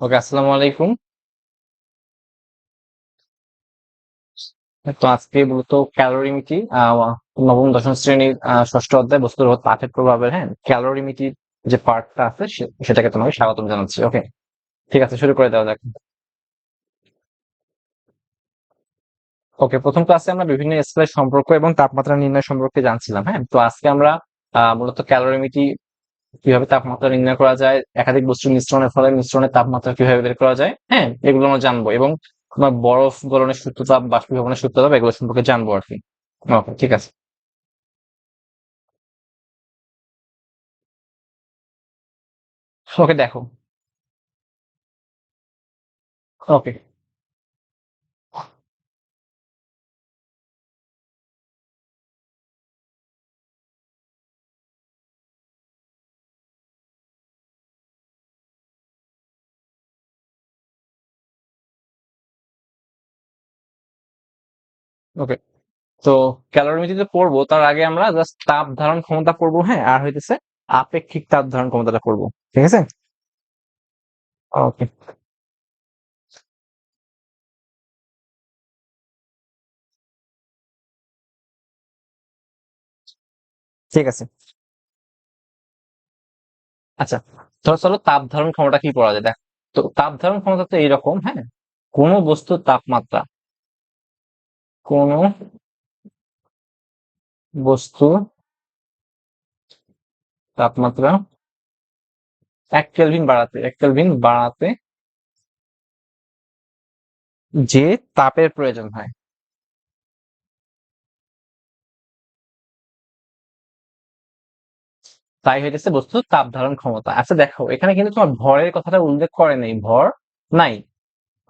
ওকে, আসসালামু আলাইকুম। তো আজকে মূলত ক্যালোরিমিটি নবম দশম শ্রেণীর ষষ্ঠ অধ্যায় বস্তুর পাঠের প্রভাবের ক্যালোরিমিটির যে পার্টটা আছে সেটাকে তোমাকে স্বাগতম জানাচ্ছি। ওকে, ঠিক আছে, শুরু করে দেওয়া যাক। ওকে, প্রথম ক্লাসে আমরা বিভিন্ন স্কেলের সম্পর্ক এবং তাপমাত্রা নির্ণয় সম্পর্কে জানছিলাম। তো আজকে আমরা মূলত ক্যালোরিমিটি কিভাবে তাপমাত্রা নির্ণয় করা যায়, একাধিক বস্তুর মিশ্রণের ফলে মিশ্রণের তাপমাত্রা কিভাবে বের করা যায়, এগুলো আমরা জানবো এবং তোমার বরফ গলনের সূত্রতাপ, বাষ্পীভবনের সূত্রতাপ এগুলো সম্পর্কে জানবো আর কি। ওকে, ঠিক আছে। ওকে, দেখো। ওকে, ওকে। তো ক্যালোরিমিটারে পড়বো তার আগে আমরা জাস্ট তাপ ধারণ ক্ষমতা পড়বো, আর হইতেছে আপেক্ষিক তাপ ধারণ ক্ষমতাটা পড়বো। ঠিক আছে। ওকে, ঠিক আছে। আচ্ছা, ধরো চলো তাপ ধারণ ক্ষমতা কি পড়া যায় দেখ। তো তাপ ধারণ ক্ষমতা তো এইরকম, কোন বস্তুর তাপমাত্রা, কোন বস্তুর তাপমাত্রা 1 কেলভিন বাড়াতে যে তাপের প্রয়োজন হয়, তাই হইতেছে বস্তুর তাপ ধারণ ক্ষমতা। আচ্ছা দেখো, এখানে কিন্তু তোমার ভরের কথাটা উল্লেখ করে নেই, ভর নাই।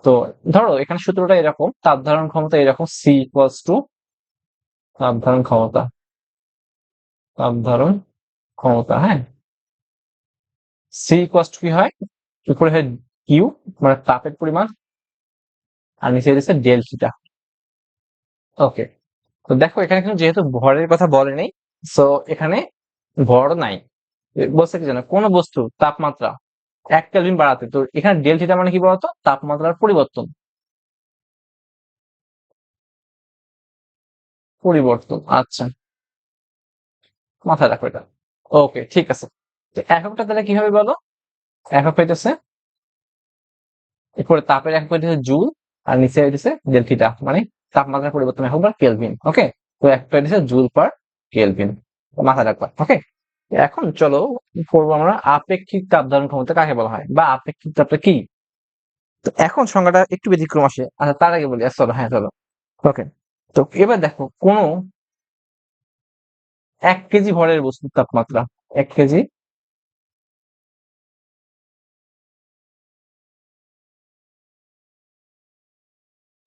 তো ধরো এখানে সূত্রটা এরকম, তাপ ধারণ ক্ষমতা এরকম, সি ইকুয়ালস টু তাপ ধারণ ক্ষমতা, তাপ ধারণ ক্ষমতা। সি ইকুয়ালস টু কি হয়, উপরে হয় কিউ, মানে তাপের পরিমাণ, আর নিচে দিচ্ছে ডেল থিটা। ওকে, তো দেখো এখানে কিন্তু যেহেতু ভরের কথা বলে নেই, সো এখানে ভর নাই। বলছে কি জানো, কোন বস্তু তাপমাত্রা 1 কেলভিন বাড়াতে, তো এখানে ডেল থিটা মানে কি বলতো, তাপমাত্রার পরিবর্তন। পরিবর্তন, আচ্ছা, মাথায় রাখো এটা। ওকে, ঠিক আছে। তো এককটা তাহলে কি হবে বলো, একক হইতেছে, এরপরে তাপের একক হইতেছে জুল, আর নিচে হইতেছে ডেলফিটা, মানে তাপমাত্রার পরিবর্তন একক বা কেলভিন। ওকে, তো একটা হইতেছে জুল পার কেলভিন, মাথায় রাখবা। ওকে, এখন চলো পড়বো আমরা আপেক্ষিক তাপ ধারণ ক্ষমতা কাকে বলা হয়, বা আপেক্ষিক তাপটা কি। তো এখন সংজ্ঞাটা একটু ব্যতিক্রম আসে। আচ্ছা, তার আগে বলি, চলো, চলো। ওকে, তো এবার দেখো, কোন 1 কেজি ভরের বস্তুর তাপমাত্রা, 1 কেজি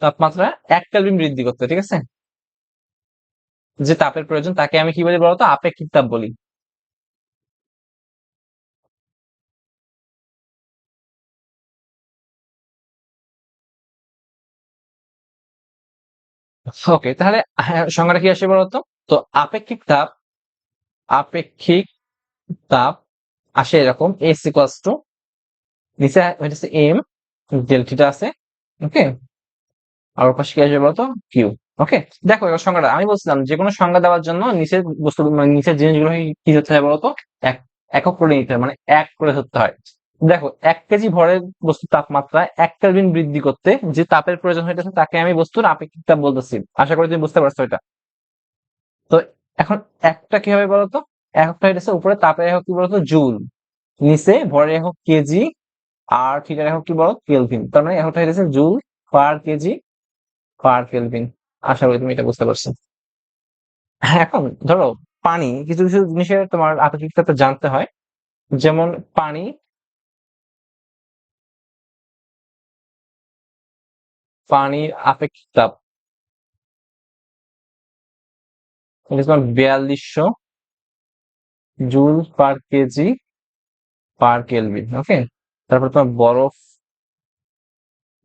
তাপমাত্রা 1 কেলভিন বৃদ্ধি করতে, ঠিক আছে, যে তাপের প্রয়োজন তাকে আমি কি বলি বলতো, আপেক্ষিক তাপ বলি। ওকে, তাহলে সংজ্ঞাটা কি আসে বলতো। তো আপেক্ষিক তাপ আসে এরকম, এস ইকুয়ালস টু, নিচে হইতেছে এম, ডেল্টিটা আছে। ওকে, আর ওর পাশে কি আসবে বলতো, কিউ। ওকে, দেখো এবার সংজ্ঞাটা আমি বলছিলাম, যে কোনো সংজ্ঞা দেওয়ার জন্য নিচের বস্তু, মানে নিচের জিনিসগুলো কি হতে হয় বলতো, এক একক করে নিতে হয়, মানে এক করে ধরতে হয়। দেখো, 1 কেজি ভরের বস্তুর তাপমাত্রা 1 কেলভিন বৃদ্ধি করতে যে তাপের প্রয়োজন হইতেছে তাকে আমি বস্তুর আপেক্ষিক তাপ বলতেছি। আশা করি তুমি বুঝতে পারছো এটা। তো এখন একটা কি হবে বলতো, এককটা হইতেছে উপরে তাপের একক কি বলতো, জুল, নিচে ভরের একক কেজি, আর থিটার একক কি বলো, কেলভিন। তার মানে এককটা হইতেছে joule per KG per kelvin. আশা করি তুমি এটা বুঝতে পারছো। এখন ধরো, পানি, কিছু কিছু জিনিসের তোমার আপেক্ষিক তাপটা জানতে হয়। যেমন পানি, পানির আপেক্ষিক তাপ এটা তোমার 4200 joule per KG per kelvin. Okay, তারপর তোমার বরফ,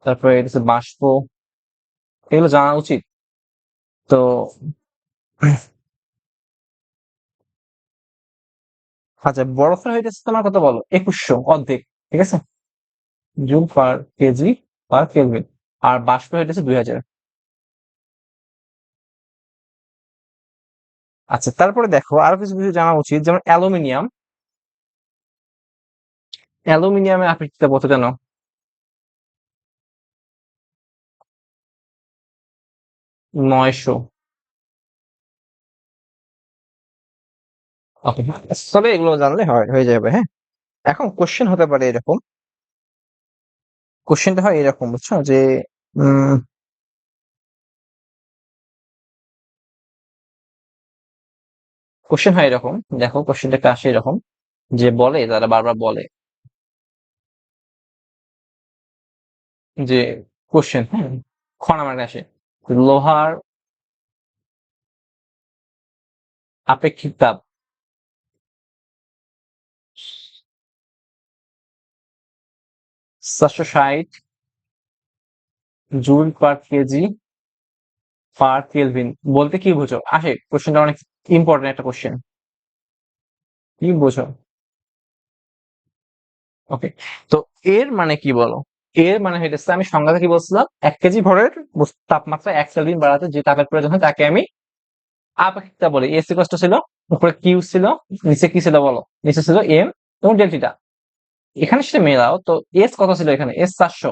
তারপরে এটা হচ্ছে বাষ্প, এগুলো জানা উচিত। তো আচ্ছা, বরফের হইতেছে তোমার কত বলো, 2100, অর্ধেক। ঠিক আছে, joule per KG per kelvin, আর বাষ্প হইতেছে 2000। আচ্ছা, তারপরে দেখো আরো কিছু কিছু জানা উচিত, যেমন অ্যালুমিনিয়ামের আপেক্ষিকতা কত জানো? 900। ওকে, তবে এগুলো জানলে হয়ে যাবে। হ্যাঁ, এখন কোশ্চেন হতে পারে এরকম, কোশ্চেনটা হয় এরকম, বুঝছো, যে কোশ্চেন হয় এরকম, দেখো কোশ্চেনটা আসে এরকম, যে বলে, তারা বারবার বলে যে কোশ্চেন, হ্যাঁ, খ নাম্বারে আসে, লোহার আপেক্ষিক তাপ 460 joule per KG per kelvin বলতে কি বুঝো? আসে, কোশ্চেনটা অনেক ইম্পর্টেন্ট একটা কোশ্চেন। কি বুঝো? ওকে, তো এর মানে কি বলো? এর মানে হইতেছে, আমি সংজ্ঞাটা কি বলছিলাম, 1 কেজি ভরের তাপমাত্রা 1 কেলভিন বাড়াতে যে তাপের প্রয়োজন হয় তাকে আমি আপেক্ষিকতা বলি। এস কষ্ট ছিল, উপরে কিউ ছিল, নিচে কি ছিল বলো? নিচে ছিল এম এবং ডেল্টিটা। এখানে সেটা মেলাও তো, এস কত ছিল এখানে? এস 400।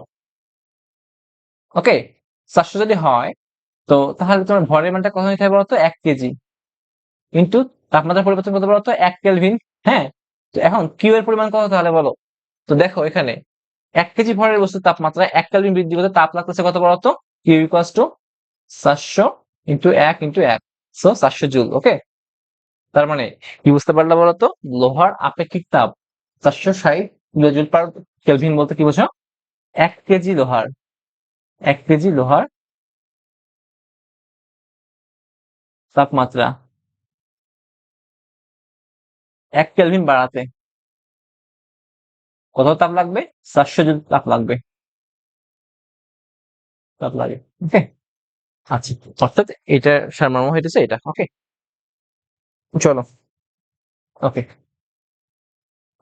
ওকে, 400 যদি হয়, তো তাহলে তোমার ভরের মানটা কত নিতে হবে বলতো? 1 কেজি ইন্টু তাপমাত্রা পরিবর্তন কত বলতো? 1 কেলভিন। হ্যাঁ, তো এখন কিউ এর পরিমাণ কত তাহলে বলো? তো দেখো এখানে 1 কেজি ভরের বস্তুর তাপমাত্রা 1 কেলভিন বৃদ্ধি করতে তাপ লাগতেছে কত বলতো? Q equals to 400 into 1 into 1, so 400 joule. Okay, তার মানে কি বুঝতে পারলা বলতো? লোহার আপেক্ষিক তাপ 460 কিলোজুল পার কেলভিন বলতে কি বোঝো? 1 কেজি লোহার, 1 কেজি লোহার তাপমাত্রা 1 কেলভিন বাড়াতে কত তাপ লাগবে? 400 জুল তাপ লাগবে, তাপ লাগে। ওকে, আচ্ছা, অর্থাৎ এটা সারমর্ম হইতেছে এটা। ওকে, চলো। ওকে,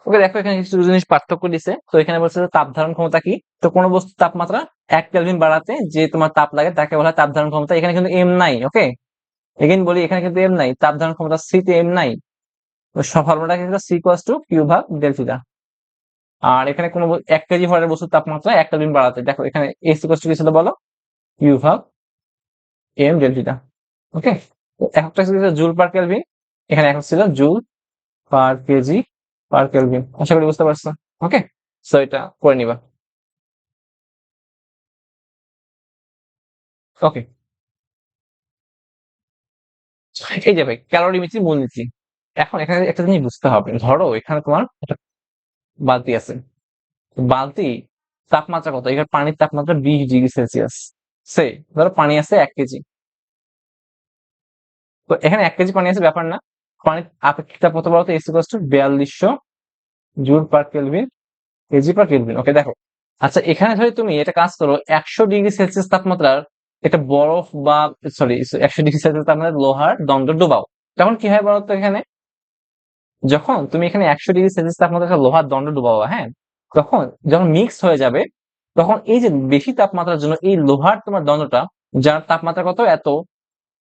ওকে, দেখো এখানে কিছু জিনিস পার্থক্য দিছে। তো এখানে বলছে যে তাপ ধারণ ক্ষমতা কি, তো কোন বস্তুর তাপমাত্রা 1 কেলভিন বাড়াতে যে তোমার তাপ লাগে তাকে বলা হয় তাপ ধারণ ক্ষমতা। এখানে কিন্তু এম নাই। ওকে, এগেইন বলি, এখানে কিন্তু এম নাই, তাপ ধারণ ক্ষমতা সি তে এম নাই। তো সব ফর্মুলাটা কিন্তু সি ইকুয়ালস টু কিউ ভাগ ডেল থিটা। আর এখানে কোনো 1 কেজি ভরের বস্তুর তাপমাত্রা 1 কেলভিন বাড়াতে, দেখো এখানে এস ইকুয়ালস টু কি ছিল বলো? কিউ ভাগ এম ডেল থিটা। ওকে, একটা ছিল জুল পার কেলভিন, এখানে এখন ছিল joule per KG per kelvin. আশা করি বুঝতে পারছো। ওকে, সো এটা করে নিবা। ওকে, এই যে ভাই ক্যালোরিমেট্রি, মূলনীতি। এখন এখানে একটা জিনিস বুঝতে হবে, ধরো এখানে তোমার একটা বালতি আছে, বালতি তাপমাত্রা কত? এখানে পানির তাপমাত্রা 20 ডিগ্রি সেলসিয়াস। সে ধরো পানি আছে 1 কেজি, তো এখানে 1 কেজি পানি আছে, ব্যাপার না। পানির আপেক্ষিক তাপ কত বলতো? S equals to 4200 joule per kelvin KG per kelvin. Okay, দেখো, আচ্ছা এখানে ধরে তুমি এটা কাজ করো, 100 ডিগ্রি সেলসিয়াস তাপমাত্রার একটা বরফ বা সরি 100 ডিগ্রি সেলসিয়াস তাপমাত্রার লোহার দণ্ড ডুবাও, তখন কি হয় বলতো? এখানে যখন তুমি এখানে 100 ডিগ্রি সেলসিয়াস তাপমাত্রা একটা লোহার দণ্ড ডুবাবা, হ্যাঁ, তখন যখন মিক্স হয়ে যাবে, তখন এই যে বেশি তাপমাত্রার জন্য এই লোহার তোমার দণ্ডটা, যার তাপমাত্রা কত এত,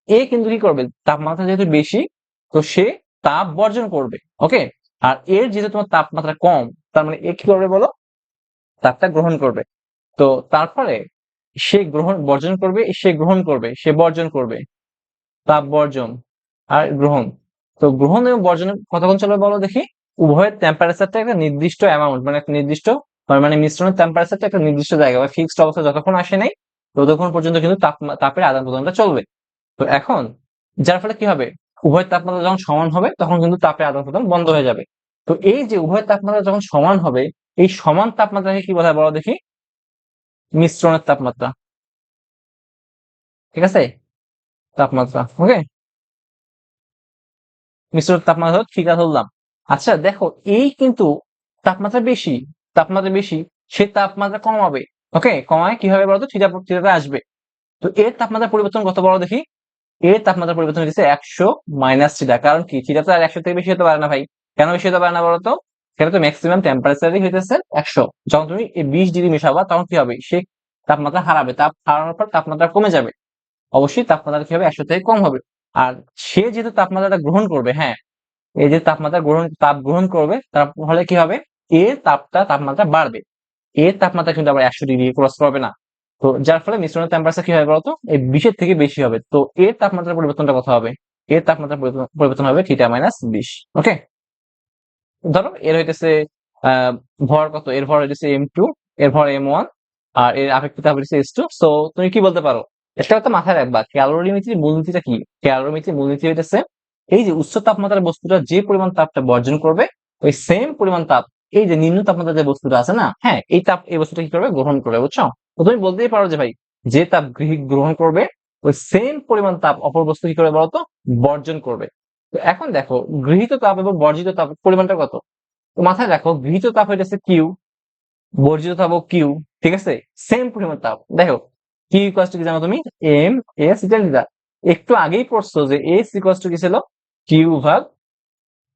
এ কিন্তু কি করবে? তাপমাত্রা যেহেতু বেশি, তো সে তাপ বর্জন করবে। ওকে, আর এর যেহেতু তোমার তাপমাত্রা কম, তার মানে এ কি করবে বলো? তাপটা গ্রহণ করবে। তো তারপরে সে বর্জন করবে, সে গ্রহণ করবে, সে বর্জন করবে, তাপ বর্জন আর গ্রহণ। তো গ্রহণ এবং বর্জনের কতক্ষণ চলবে বলো দেখি? উভয়ের টেম্পারেচারটা একটা নির্দিষ্ট অ্যামাউন্ট, মানে একটা নির্দিষ্ট, মানে মিশ্রণের টেম্পারেচারটা একটা নির্দিষ্ট জায়গা বা ফিক্সড অবস্থা যতক্ষণ আসে নাই, ততক্ষণ পর্যন্ত কিন্তু তাপের আদান প্রদানটা চলবে। তো এখন যার ফলে কি হবে? উভয়ের তাপমাত্রা যখন সমান হবে তখন কিন্তু তাপের আদান প্রদান বন্ধ হয়ে যাবে। তো এই যে উভয়ের তাপমাত্রা যখন সমান হবে, এই সমান তাপমাত্রাকে কি বলা হয় বলো দেখি? মিশ্রণের তাপমাত্রা। ঠিক আছে, তাপমাত্রা। ওকে, মিশ্রণের তাপমাত্রা ঠিক আছে বললাম। আচ্ছা দেখো, এই কিন্তু তাপমাত্রা বেশি, তাপমাত্রা বেশি, সে তাপমাত্রা কমাবে। ওকে, কমায় কিভাবে বলতো? থিটাতে আসবে। তো এর তাপমাত্রা পরিবর্তন কত বড় দেখি? এর তাপমাত্রা পরিবর্তন হচ্ছে 100 মাইনাস থিটা। কারণ কি? থিটা তো আর 100 থেকে বেশি হতে পারে না ভাই। কেন বেশি হতে পারে না বলতো? সেটা তো ম্যাক্সিমাম টেম্পারেচারই হইতেছে 100। যখন তুমি এই 20 ডিগ্রি মেশাবা তখন কি হবে, সে তাপমাত্রা হারাবে, তাপ হারানোর পর তাপমাত্রা কমে যাবে, অবশ্যই তাপমাত্রা কি হবে 100 থেকে কম হবে। আর সে যেহেতু তাপমাত্রাটা গ্রহণ করবে, হ্যাঁ, এই যে তাপ গ্রহণ করবে, তার ফলে কি হবে, এর তাপমাত্রা বাড়বে, এর তাপমাত্রা কিন্তু আবার 100 ডিগ্রি ক্রস করবে না। তো যার ফলে মিশ্রণের টেম্পারেচার কি হবে বলতো, এই 20 থেকে বেশি হবে। তো এর তাপমাত্রার পরিবর্তনটা কত হবে, এর তাপমাত্রা পরিবর্তন হবে থিটা মাইনাস 20। ওকে, ধরো এর হইতেছে ভর কত, এর ভর হইতেছে m2, এর ভর m1, আর এর আপেক্ষিক তাপ হইতেছে s2। সো তুমি কি বলতে পারো, এটা কথা মাথায় রাখবা, ক্যালোরিমিতির মূলনীতিটা কি, ক্যালোরিমিতির মূলনীতি হইতেছে এই যে উচ্চ তাপমাত্রার বস্তুটা যে পরিমাণ তাপটা বর্জন করবে, ওই সেম পরিমাণ তাপ এই যে নিম্ন তাপমাত্রার যে বস্তুটা আছে না, হ্যাঁ, এই তাপ এই বস্তুটা কি করবে, গ্রহণ করবে, বুঝছো? তো তুমি বলতেই পারো যে ভাই, যে তাপ গ্রহণ করবে ওই সেম পরিমাণ তাপ অপর বস্তু কি করবে বলতো, বর্জন করবে। তো এখন দেখো, গৃহীত তাপ এবং বর্জিত তাপ পরিমাণটা কত। তো মাথায় রাখো, গৃহীত তাপ হইতেছে কিউ, বর্জিত তাপ কিউ, ঠিক আছে, সেম পরিমাণ তাপ। দেখো কিউ ইকুয়ালস টু কি জানো তুমি, এম এস ডেল্টা। একটু আগেই পড়ছো যে এস ইকুয়ালস টু কি ছিল, কিউ ভাগ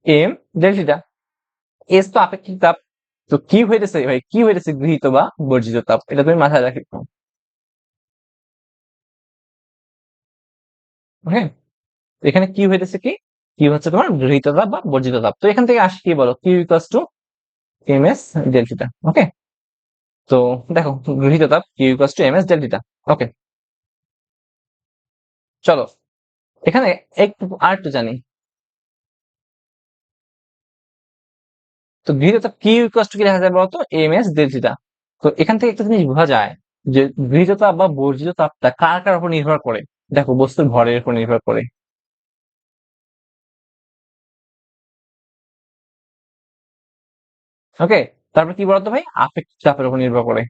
এম ডেল্টা। এস তো আপেক্ষিক তাপ, তো কি হইতেছে ভাই, কি হইতেছে গৃহীত বা বর্জিত তাপ, এটা তুমি মাথায় রাখো। হ্যাঁ, এখানে কি হইতেছে, কি হচ্ছে তোমার গৃহীত তাপ বা বর্জিত তাপ। তো এখান থেকে আসি কি বলো, Q equals to M S delta. Okay, তো দেখো গৃহীত তাপ Q equals to M S delta. Okay, চলো এখানে একটু আর একটু জানি। তো গৃহীত তাপ কিউ ইকুয়ালস টু কি লেখা যায় বলতো, এম এস ডেল্টা। তো এখান থেকে একটা জিনিস বোঝা যায় যে গৃহীত তাপ বা বর্জিত তাপটা কার কার উপর নির্ভর করে। দেখো বস্তুর ভরের উপর নির্ভর করে। ওকে, তারপর কি বলতো ভাই, আপেক্ষিক চাপের উপর নির্ভর করে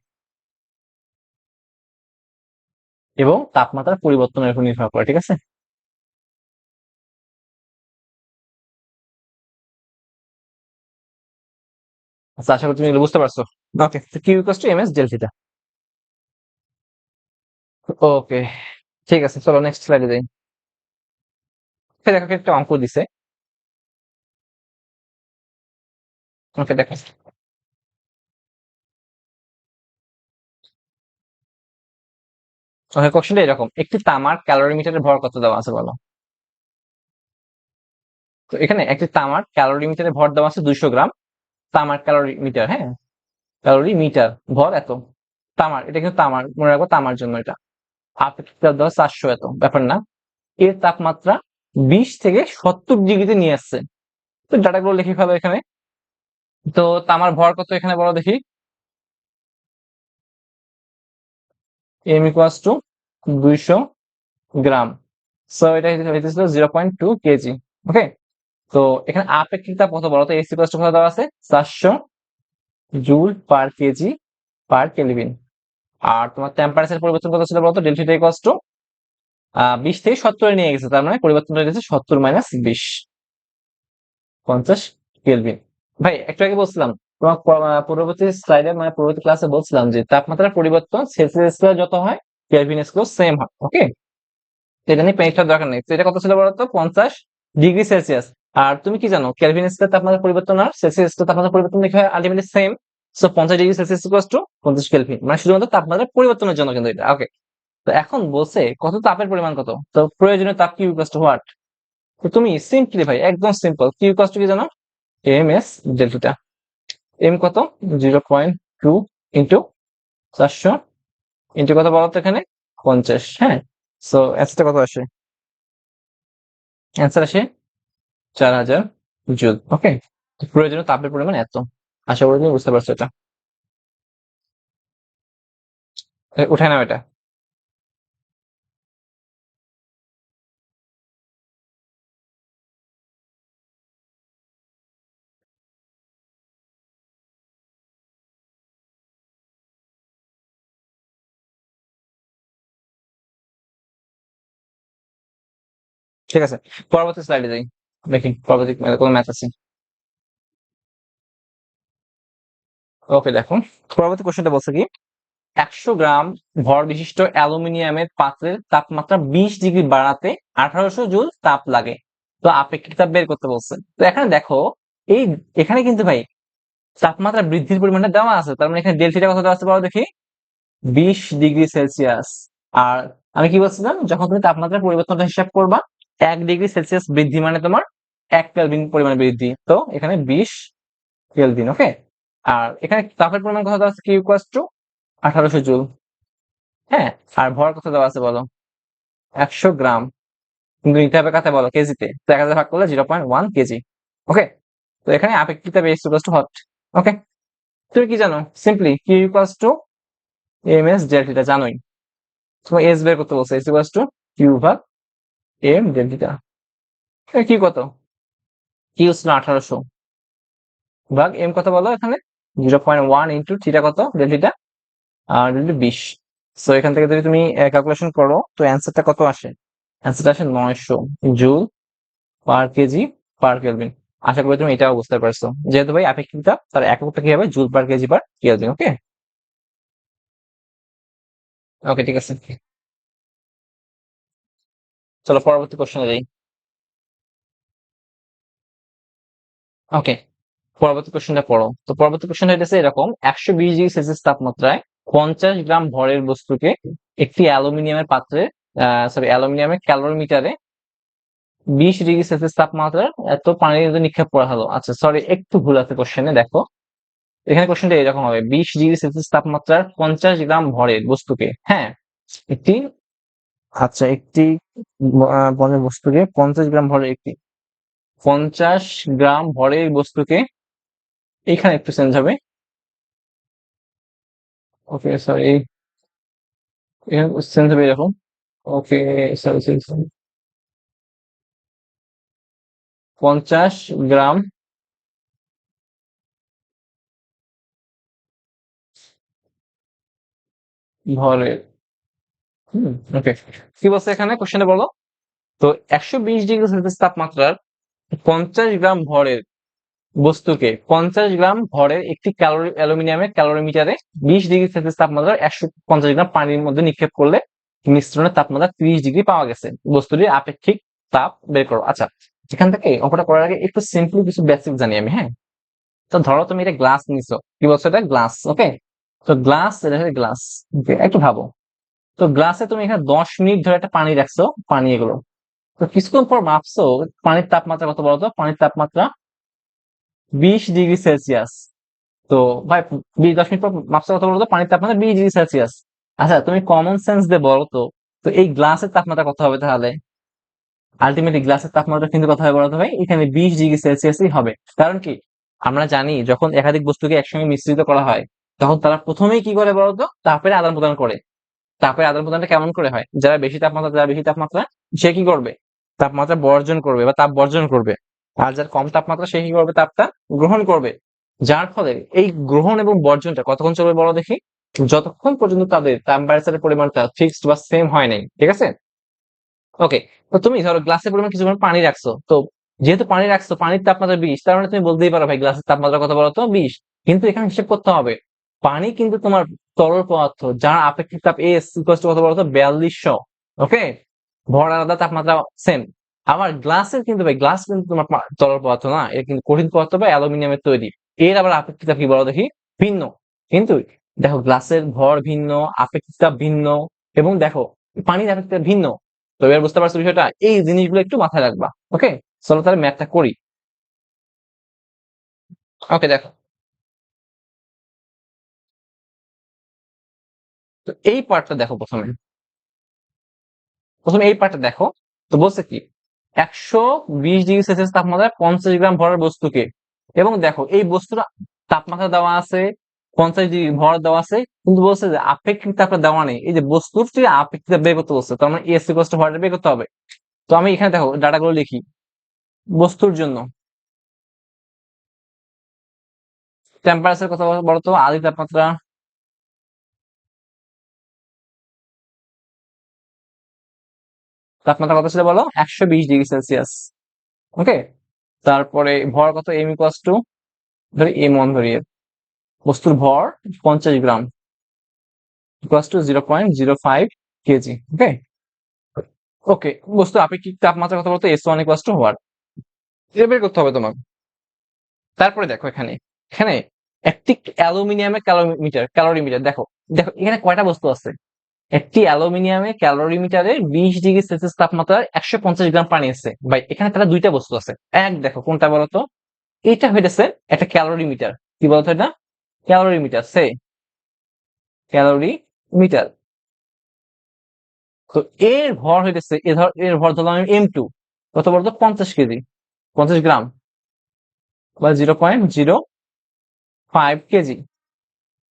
এবং তাপমাত্রার পরিবর্তনের উপর নির্ভর করে, ঠিক আছে। আচ্ছা, আশা করি তুমি এগুলো বুঝতে পারছো। ওকে, তো Q equals to M S delta. Okay, ঠিক আছে, চলো নেক্সট স্লাইডে যাই। দেখো একটা অঙ্ক দিছে। ওকে দেখো, ওকে, কোশ্চেনটা এরকম, একটি তামার ক্যালোরিমিটারের ভর কত দেওয়া আছে বলো। তো এখানে একটি তামার ক্যালোরিমিটারের ভর দেওয়া আছে 200 গ্রাম। তামার ক্যালোরিমিটার, হ্যাঁ, ক্যালোরি মিটার, ভর এত। তামার, এটা কিন্তু তামার, মনে রাখবো তামার জন্য এটা। আপেক্ষিক তাপ দেওয়া 400, এত ব্যাপার না। এর তাপমাত্রা 20 থেকে 70 ডিগ্রিতে নিয়ে আসছে। তো ডাটাগুলো লিখে ফেলো এখানে। তো তামার ভর কত এখানে বলো দেখি, M equals to 200 gram. So এটা হইতেছিল 0.2 কেজি। ওকে, তো এখানে আপেক্ষিক তাপ কত বলো তো, এস ইকুয়ালস টু কত দেওয়া আছে, 400 joule per KG per kelvin. আর তোমার টেম্পারেচার পরিবর্তন কত ছিল বলতো, ডেল্টা ইকুয়ালস টু 20 থেকে 70 নিয়ে গেছে, তার মানে পরিবর্তন হয়ে গেছে 70 মাইনাস 20, 50 কেলভিন। ভাই একটু আগে বলছিলাম তোমার পূর্ববর্তী স্লাইডে, মানে পূর্ববর্তী ক্লাসে বলছিলাম যে তাপমাত্রার পরিবর্তন সেলসিয়াস স্কয়ার যত হয়, কেলভিন স্কয়ার সেম হয়। ওকে, এটা নিয়ে পেনিকটার দরকার নেই। তো এটা কত ছিল বলতো, 50 ডিগ্রি সেলসিয়াস। আর তুমি কি জানো, কেলভিন স্কয়ার তাপমাত্রা পরিবর্তন আর সেলসিয়াস তাপমাত্রা পরিবর্তন দেখে হয় ultimately same. So 50 degree Celsius equals to 50 kelvin, মানে শুধুমাত্র তাপমাত্রা পরিবর্তনের জন্য কিন্তু এটা। ওকে, তো এখন বলছে কত তাপের পরিমাণ কত, তো প্রয়োজনীয় তাপ কিউ ইকুয়ালস টু হোয়াট। তো তুমি সিম্পলি ভাই একদম সিম্পল, কিউ ইকুয়ালস টু কি জানো, এম এস ডেল্টা। এম কত, 0.2 ইন্টু 400 ইন্টু কত বলতো এখানে, 50। হ্যাঁ, সো অ্যান্সারটা কত আসে, অ্যান্সার আসে 4000 জুল। ওকে, প্রয়োজনীয় তাপের পরিমাণ এত। আশা করি তুমি বুঝতে পারছো এটা। উঠায় নাও এটা। ঠিক আছে, পরবর্তী স্লাইডে যাই, দেখি পরবর্তী কোন ম্যাথ আছে। ওকে দেখো, পরবর্তী কোশ্চেনটা বলছে কি, 100 গ্রাম ভর বিশিষ্ট অ্যালুমিনিয়ামের পাত্রের তাপমাত্রা 20 ডিগ্রি বাড়াতে 1800 জুল তাপ লাগে। তো আপেক্ষিক তাপ বের করতে বলছে। তো এখানে দেখো, এই এখানে কিন্তু ভাই তাপমাত্রা বৃদ্ধির পরিমাণটা দেওয়া আছে, তার মানে এখানে ডেল্টাটা কত দেওয়া আছে বলো দেখি, 20°C। আর আমি কি বলছিলাম, যখন তুমি তাপমাত্রার পরিবর্তনটা হিসাব করবা, 1°C বৃদ্ধি মানে তোমার 1 কেলভিন পরিমাণ বৃদ্ধি, তো এখানে 20 কেলভিন। ওকে, আর এখানে তাপের পরিমাণ কত দেওয়া আছে, কিউ ইকুয়ালস টু 1800 জুল। হ্যাঁ, আর ভর কত দেওয়া আছে বলো, 100 গ্রাম, কিন্তু নিতে হবে কাতে বলো, কেজিতে, তো 1000 ভাগ করলে 0.1 কেজি। ওকে, তো এখানে আপেক্ষিক তাপ S equals to hot. Okay, তুমি কি জানো, simply Q equals to M S delta জানোই, তোমার এস বের করতে বলছে, এস ইকুয়ালস টু কিউ ভাগ এম ডেল্টা। কি কত, কিউ ছিল 1800 ভাগ এম কত বলো এখানে, 0.1 ইন্টু থিটা কত ডেল্টা, আর ডেল্টা 20। সো এখান থেকে যদি তুমি ক্যালকুলেশন করো, তো অ্যান্সারটা কত আসে, অ্যান্সারটা আসে 900 joule per KG per kelvin. আশা করি তুমি এটাও বুঝতে পারছো, যেহেতু ভাই আপেক্ষিক তাপ তার এককটা কি হবে, joule per KG per kelvin. Okay, okay ঠিক আছে, চলো পরবর্তী কোশ্চেনে যাই। ওকে, পরবর্তী কোশ্চেনটা পড়ো। তো পরবর্তী কোশ্চেনটা হইতেছে এরকম, 120°C তাপমাত্রায় 50 গ্রাম ভরের বস্তুকে একটি অ্যালুমিনিয়ামের পাত্রে, অ্যালুমিনিয়ামের ক্যালোরিমিটারে 20°C তাপমাত্রার এত পানির মধ্যে নিক্ষেপ করা হলো। আচ্ছা সরি, একটু ভুল আছে কোশ্চেনে, দেখো এখানে কোশ্চেনটা এরকম হবে, 20°C তাপমাত্রার 50 গ্রাম ভরের বস্তুকে, হ্যাঁ একটি, আচ্ছা একটি ভরের বস্তুকে 50 গ্রাম ভরের একটি, 50 গ্রাম ভরের বস্তুকে, এখানে একটু চেঞ্জ হবে। ওকে সরি, চেঞ্জ হবে এরকম। ওকে সরি সরি সরি, 50 গ্রাম ভরের, ওকে, কি বলছে এখানে কোশ্চেনে বলো, তো 120°C তাপমাত্রার 50 গ্রাম ভরের বস্তুকে 50 গ্রাম ভরের একটি অ্যালুমিনিয়ামের ক্যালোরিমিটারে 20°C তাপমাত্রার 150 গ্রাম পানির মধ্যে নিক্ষেপ করলে মিশ্রণের তাপমাত্রা 30° পাওয়া গেছে, বস্তুটির আপেক্ষিক তাপ বের করো। আচ্ছা, এখান থেকে অঙ্কটা করার আগে একটু সিম্পলি কিছু বেসিক জানি আমি, হ্যাঁ। তো ধরো তুমি এটা গ্লাস নিছো, কি বলছো, এটা গ্লাস। ওকে, তো গ্লাস, এটা হচ্ছে গ্লাস। একটু ভাবো, তো গ্লাসে তুমি এখানে 10 মিনিট ধরে একটা পানি রাখছো, পানি এগুলো, তো কিছুক্ষণ পর মাপছো পানির তাপমাত্রা কত বলতো, পানির তাপমাত্রা 20°C। তো ভাই 10 মিনিট পর মাপছো কত বলতো, পানির তাপমাত্রা 20°C। আচ্ছা তুমি কমন সেন্স দিয়ে বলো তো, তো এই গ্লাসের তাপমাত্রা কত হবে তাহলে, আলটিমেটলি গ্লাসের তাপমাত্রা কিন্তু কথা হবে বলতো ভাই, এখানে 20°C হবে। কারণ কি, আমরা জানি যখন একাধিক বস্তুকে একসঙ্গে মিশ্রিত করা হয়, তখন তারা প্রথমেই কি করে বলতো, তাপের আদান প্রদান করে। তাপের আদান প্রদানটা কেমন করে হয়, যারা বেশি তাপমাত্রা, সে কি করবে, তাপমাত্রা বর্জন করবে বা তাপ বর্জন করবে। আর যার কম তাপমাত্রা, সে কি করবে, তাপটা গ্রহণ করবে। যার ফলে এই গ্রহণ এবং বর্জনটা কতক্ষণ চলবে বলো দেখি, যতক্ষণ পর্যন্ত তাদের টেম্পারেচারের পরিমাণটা ফিক্সড বা সেম হয় নাই। ঠিক আছে, ওকে, তো তুমি ধরো গ্লাসের পরিমাণ কিছু পরিমাণ পানি রাখছো, তো যেহেতু পানি রাখছো, পানির তাপমাত্রা 20, তার মানে তুমি বলতেই পারো ভাই গ্লাসের তাপমাত্রা কত বলো তো, 20। কিন্তু এখানে হিসেব করতে হবে, পানি কিন্তু তোমার তরল পদার্থ, যার আপেক্ষিক তাপ এস ইকুয়াল টু কত বলো তো, 4200। ওকে, ভর আলাদা, তাপমাত্রা সেম। আবার গ্লাসের কিন্তু ভাই, গ্লাস কিন্তু তোমার তরল পদার্থ না, এটা কিন্তু কঠিন পদার্থ বা অ্যালুমিনিয়ামের তৈরি। এর আবার আপেক্ষিক তাপ কি বলো দেখি, ভিন্ন। কিন্তু দেখো গ্লাসের ভর ভিন্ন, আপেক্ষিক তাপ ভিন্ন, এবং দেখো পানির আপেক্ষিক তাপ ভিন্ন। তো এবার বুঝতে পারছো বিষয়টা, এই জিনিসগুলো একটু মাথায় রাখবা। ওকে, চলো তাহলে ম্যাথটা করি। ওকে দেখো, তো এই পার্টটা দেখো, প্রথমে এই পার্টটা দেখো। তো বলছে কি, 120°C তাপমাত্রায় 50 গ্রাম ভরের বস্তুকে, এবং দেখো এই বস্তুর তাপমাত্রা দেওয়া আছে, 50 ডিগ্রি ভর দেওয়া আছে, কিন্তু বলছে যে আপেক্ষিক তাপটা দেওয়া নেই। এই যে বস্তুর যে আপেক্ষিক তাপ বের করতে বলছে, তার মানে এস ইকুয়াল টু ভরটা বের করতে হবে। তো আমি এখানে দেখো ডাটাগুলো লিখি। বস্তুর জন্য টেম্পারেচার কথা বলতো, আদি তাপমাত্রা, তাপমাত্রা কত ছিল বলো, 120°C। ওকে, তারপরে ভর কত, এম ইকুয়াল টু, ধরি M1 ধরি, বস্তুর ভর 50 গ্রাম ইকুয়াল টু 0.05 কেজি। ওকে, ওকে, বস্তু আপেক্ষিক তাপমাত্রা কত বলতো, S1 ইকুয়াল টু হোয়াট, এটা বের করতে হবে তোমার। তারপরে দেখো এখানে, এখানে একটি অ্যালুমিনিয়ামের ক্যালোরিমিটার দেখো দেখো এখানে কয়টা বস্তু আছে। একটি অ্যালুমিনিয়ামের ক্যালোরিমিটারে 20°C তাপমাত্রার 150 গ্রাম পানি আছে। ভাই এখানে তাহলে দুইটা বস্তু আছে। এক দেখো কোনটা বলতো, এটা হইতেছে একটা ক্যালোরিমিটার। কি বলতো এটা? ক্যালোরিমিটার। ক্যালোরিমিটার। তো এর ভর হইতেছে এর ভর ধরলাম আমি M2, কত বলতো 50 কেজি, 50 গ্রাম বা 0.05 কেজি।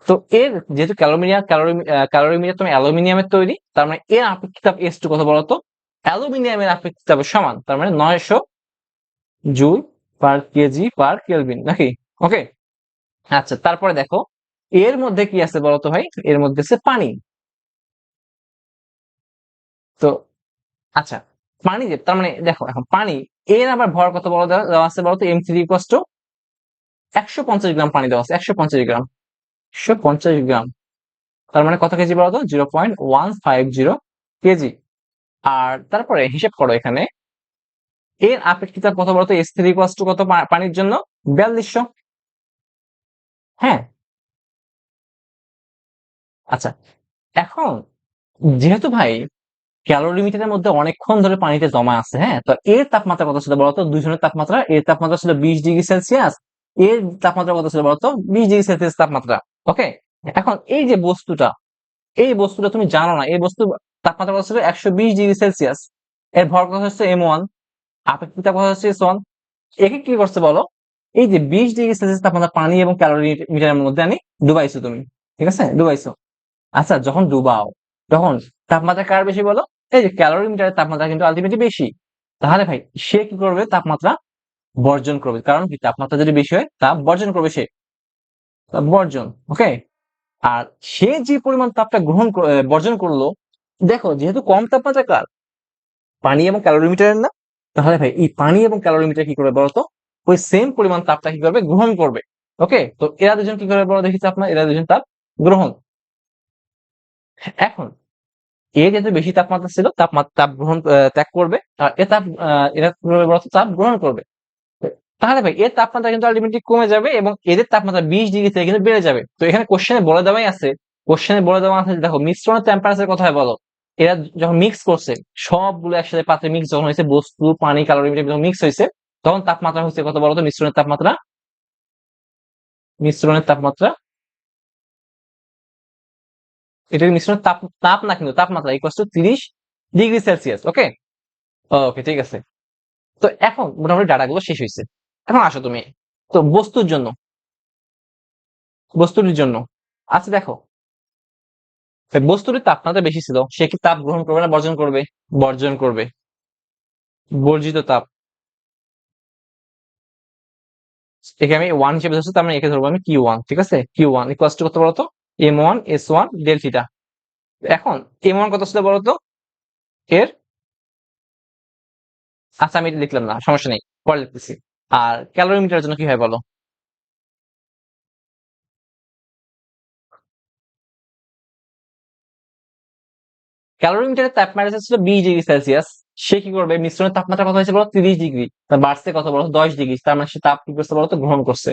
তো এর যেহেতু ক্যালোরিমিটার তুমি অ্যালুমিনিয়ামের তৈরি, তার মানে এর আপেক্ষিক তাপ S2 কত বলতো? অ্যালুমিনিয়ামের আপেক্ষিক তাপের সমান, তার মানে 900 joule per KG per kelvin, নাকি? ওকে। আচ্ছা তারপরে দেখো এর মধ্যে কি আছে বলতো ভাই, এর মধ্যে আছে পানি। তো আচ্ছা পানি যে, তার মানে দেখো এখন পানি, এর আবার ভর কত বড় দেওয়া আছে বলতো? M3 ইকুয়ালস টু 150 গ্রাম পানি দেওয়া আছে, 150 গ্রাম, 150 গ্রাম, তার মানে কত কেজি বলতো? 0.150 কেজি। আর তারপরে হিসেব করো এখানে এর আপেক্ষিক তাপ কত বলতো? S3 ইকুয়ালস টু কত পানির জন্য? 4200। হ্যাঁ। আচ্ছা এখন যেহেতু ভাই ক্যালোরিমিটারের মধ্যে অনেকক্ষণ ধরে পানিতে জমা আছে, হ্যাঁ, তো এর তাপমাত্রা কত ছিল বলতো? দুইজনের তাপমাত্রা, এর তাপমাত্রা ছিল 20°C, এর তাপমাত্রা কত ছিল বলতো? 20°C তাপমাত্রা। ওকে। এখন এই যে বস্তুটা, এই বস্তুটা তুমি জানো না, এই বস্তু তাপমাত্রা কত ছিল? 120°C। এর ভর কত হচ্ছে M1, আপেক্ষিক তাপ কত হচ্ছে S1। একে কি করছে বলো? এই যে 20°C তাপমাত্রা পানি এবং ক্যালোরিমিটারের মধ্যে আমি ডুবাইছো তুমি, ঠিক আছে, ডুবাইছো। আচ্ছা যখন ডুবাও তখন তাপমাত্রা কার বেশি বলো? এই যে ক্যালোরিমিটারের তাপমাত্রা কিন্তু আলটিমেটলি বেশি। তাহলে ভাই সে কি করবে? তাপমাত্রা বর্জন করবে। কারণ কি, তাপমাত্রা যদি বেশি হয় তাপ বর্জন করবে সে, তাপ বর্জন। ওকে। আর সে যে পরিমাণ তাপটা বর্জন করলো, দেখো যেহেতু কম তাপমাত্রা কার? পানি এবং ক্যালোরিমিটারের না? তাহলে ভাই এই পানি এবং ক্যালোরিমিটার কি করবে বলতো? ওই সেম পরিমাণ তাপটা কি করবে? গ্রহণ করবে। ওকে, তো এরা দুজন কি করবে বলো দেখি? তাপ না, এরা দুজন তাপ গ্রহণ। এখন এ যেহেতু বেশি তাপমাত্রা ছিল, তাপ গ্রহণ ত্যাগ করবে, আর এ তাপ এরা কি করবে বলতো? তাপ গ্রহণ করবে। তাহলে ভাই এর তাপমাত্রা কিন্তু আলটিমেটলি কমে যাবে এবং এদের তাপমাত্রা 20 ডিগ্রি থেকে কিন্তু বেড়ে যাবে। তো এখানে কোশ্চেনে বলে দেওয়াই আছে, দেখো মিশ্রণের টেম্পারেচার কোথায় বলো? এরা যখন মিক্স করছে, সবগুলো একসাথে পাত্রে মিক্স যখন হয়েছে, বস্তু পানি ক্যালোরিমিটার যখন মিক্স হয়েছে, তখন তাপমাত্রা হচ্ছে কত বলতো? মিশ্রণের তাপমাত্রা, এটা মিশ্রণের তাপ, তাপ না কিন্তু তাপমাত্রা equal to 30°C। Okay. Okay ঠিক আছে। তো এখন মোটামুটি ডাটাগুলো শেষ হয়েছে। এখন আসো তুমি তো বস্তুটির জন্য। আচ্ছা দেখো বস্তুটির তাপমাত্রা বেশি ছিল, সে কি তাপ গ্রহণ করবে না বর্জন করবে? বর্জন করবে। বর্জিত তাপ, একে আমি 1 হিসেবে ধরছি, তার মানে একে ধরবো আমি Q1। ঠিক আছে, Q1 ইকুয়াল টু কত বলতো? M1S1 del theta. এখন M1 কত ছিল বলতো এর? আচ্ছা আমি এটা লিখলাম না, সমস্যা নেই, পরে লিখতেছি। আর ক্যালোরিমিটারের জন্য কি হয় বলো? ক্যালোরিমিটারের তাপমাত্রা ছিল 20°C। সে কি করবে? মিশ্রণের তাপমাত্রা কত হয়েছে বলো? 30 ডিগ্রি। তার বাড়ছে কত বলো? 10 ডিগ্রি। তার মানে সে তাপ কি করছে বলতো? গ্রহণ করছে।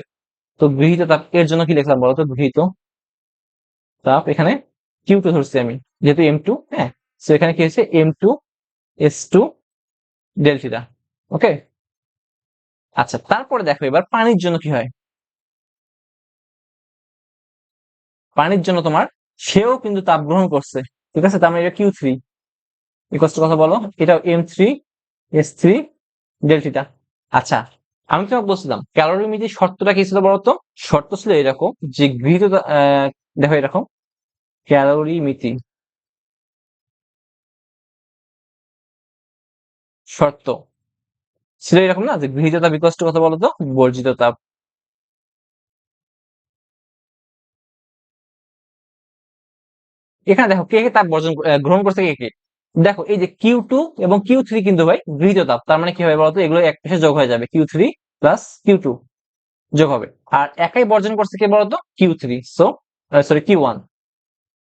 তো গৃহীত তাপ এর জন্য কি লিখলাম বলতো? গৃহীত তাপ এখানে Q2 ধরছি আমি, যেহেতু M2। হ্যাঁ, তো এখানে কি হয়েছে? M2S2 del theta. ওকে। আচ্ছা তারপরে দেখো এবার পানির জন্য কি হয়। পানির জন্য তোমার, সেও কিন্তু তাপ গ্রহণ করছে। ঠিক আছে, তার মানে এটা Q3 ইকুয়াল টু কথা বলো, এটা M3S3 ডেল থিটা। আচ্ছা আমি তোমাকে বলছিলাম ক্যালোরিমিটার শর্তটা কি ছিল বলতো? শর্ত ছিল এরকম যে গৃহীত দেখো এরকম ক্যালোরিমিতি শর্ত ছিল এরকম না, যে গৃহীত তাপ ইকুয়াল টু কথা বলতো? বর্জিত তাপ। এখানে দেখো কে কে তাপ গ্রহণ করছে, কে কে। দেখো এই যে Q2 এবং Q3 কিন্তু ভাই গৃহীত তাপ, তার মানে কি হবে বলতো? এগুলো এক পাশে যোগ হয়ে যাবে, Q3 প্লাস Q2 যোগ হবে। আর একাই বর্জন করছে কে বলতো? Q3, sorry Q1।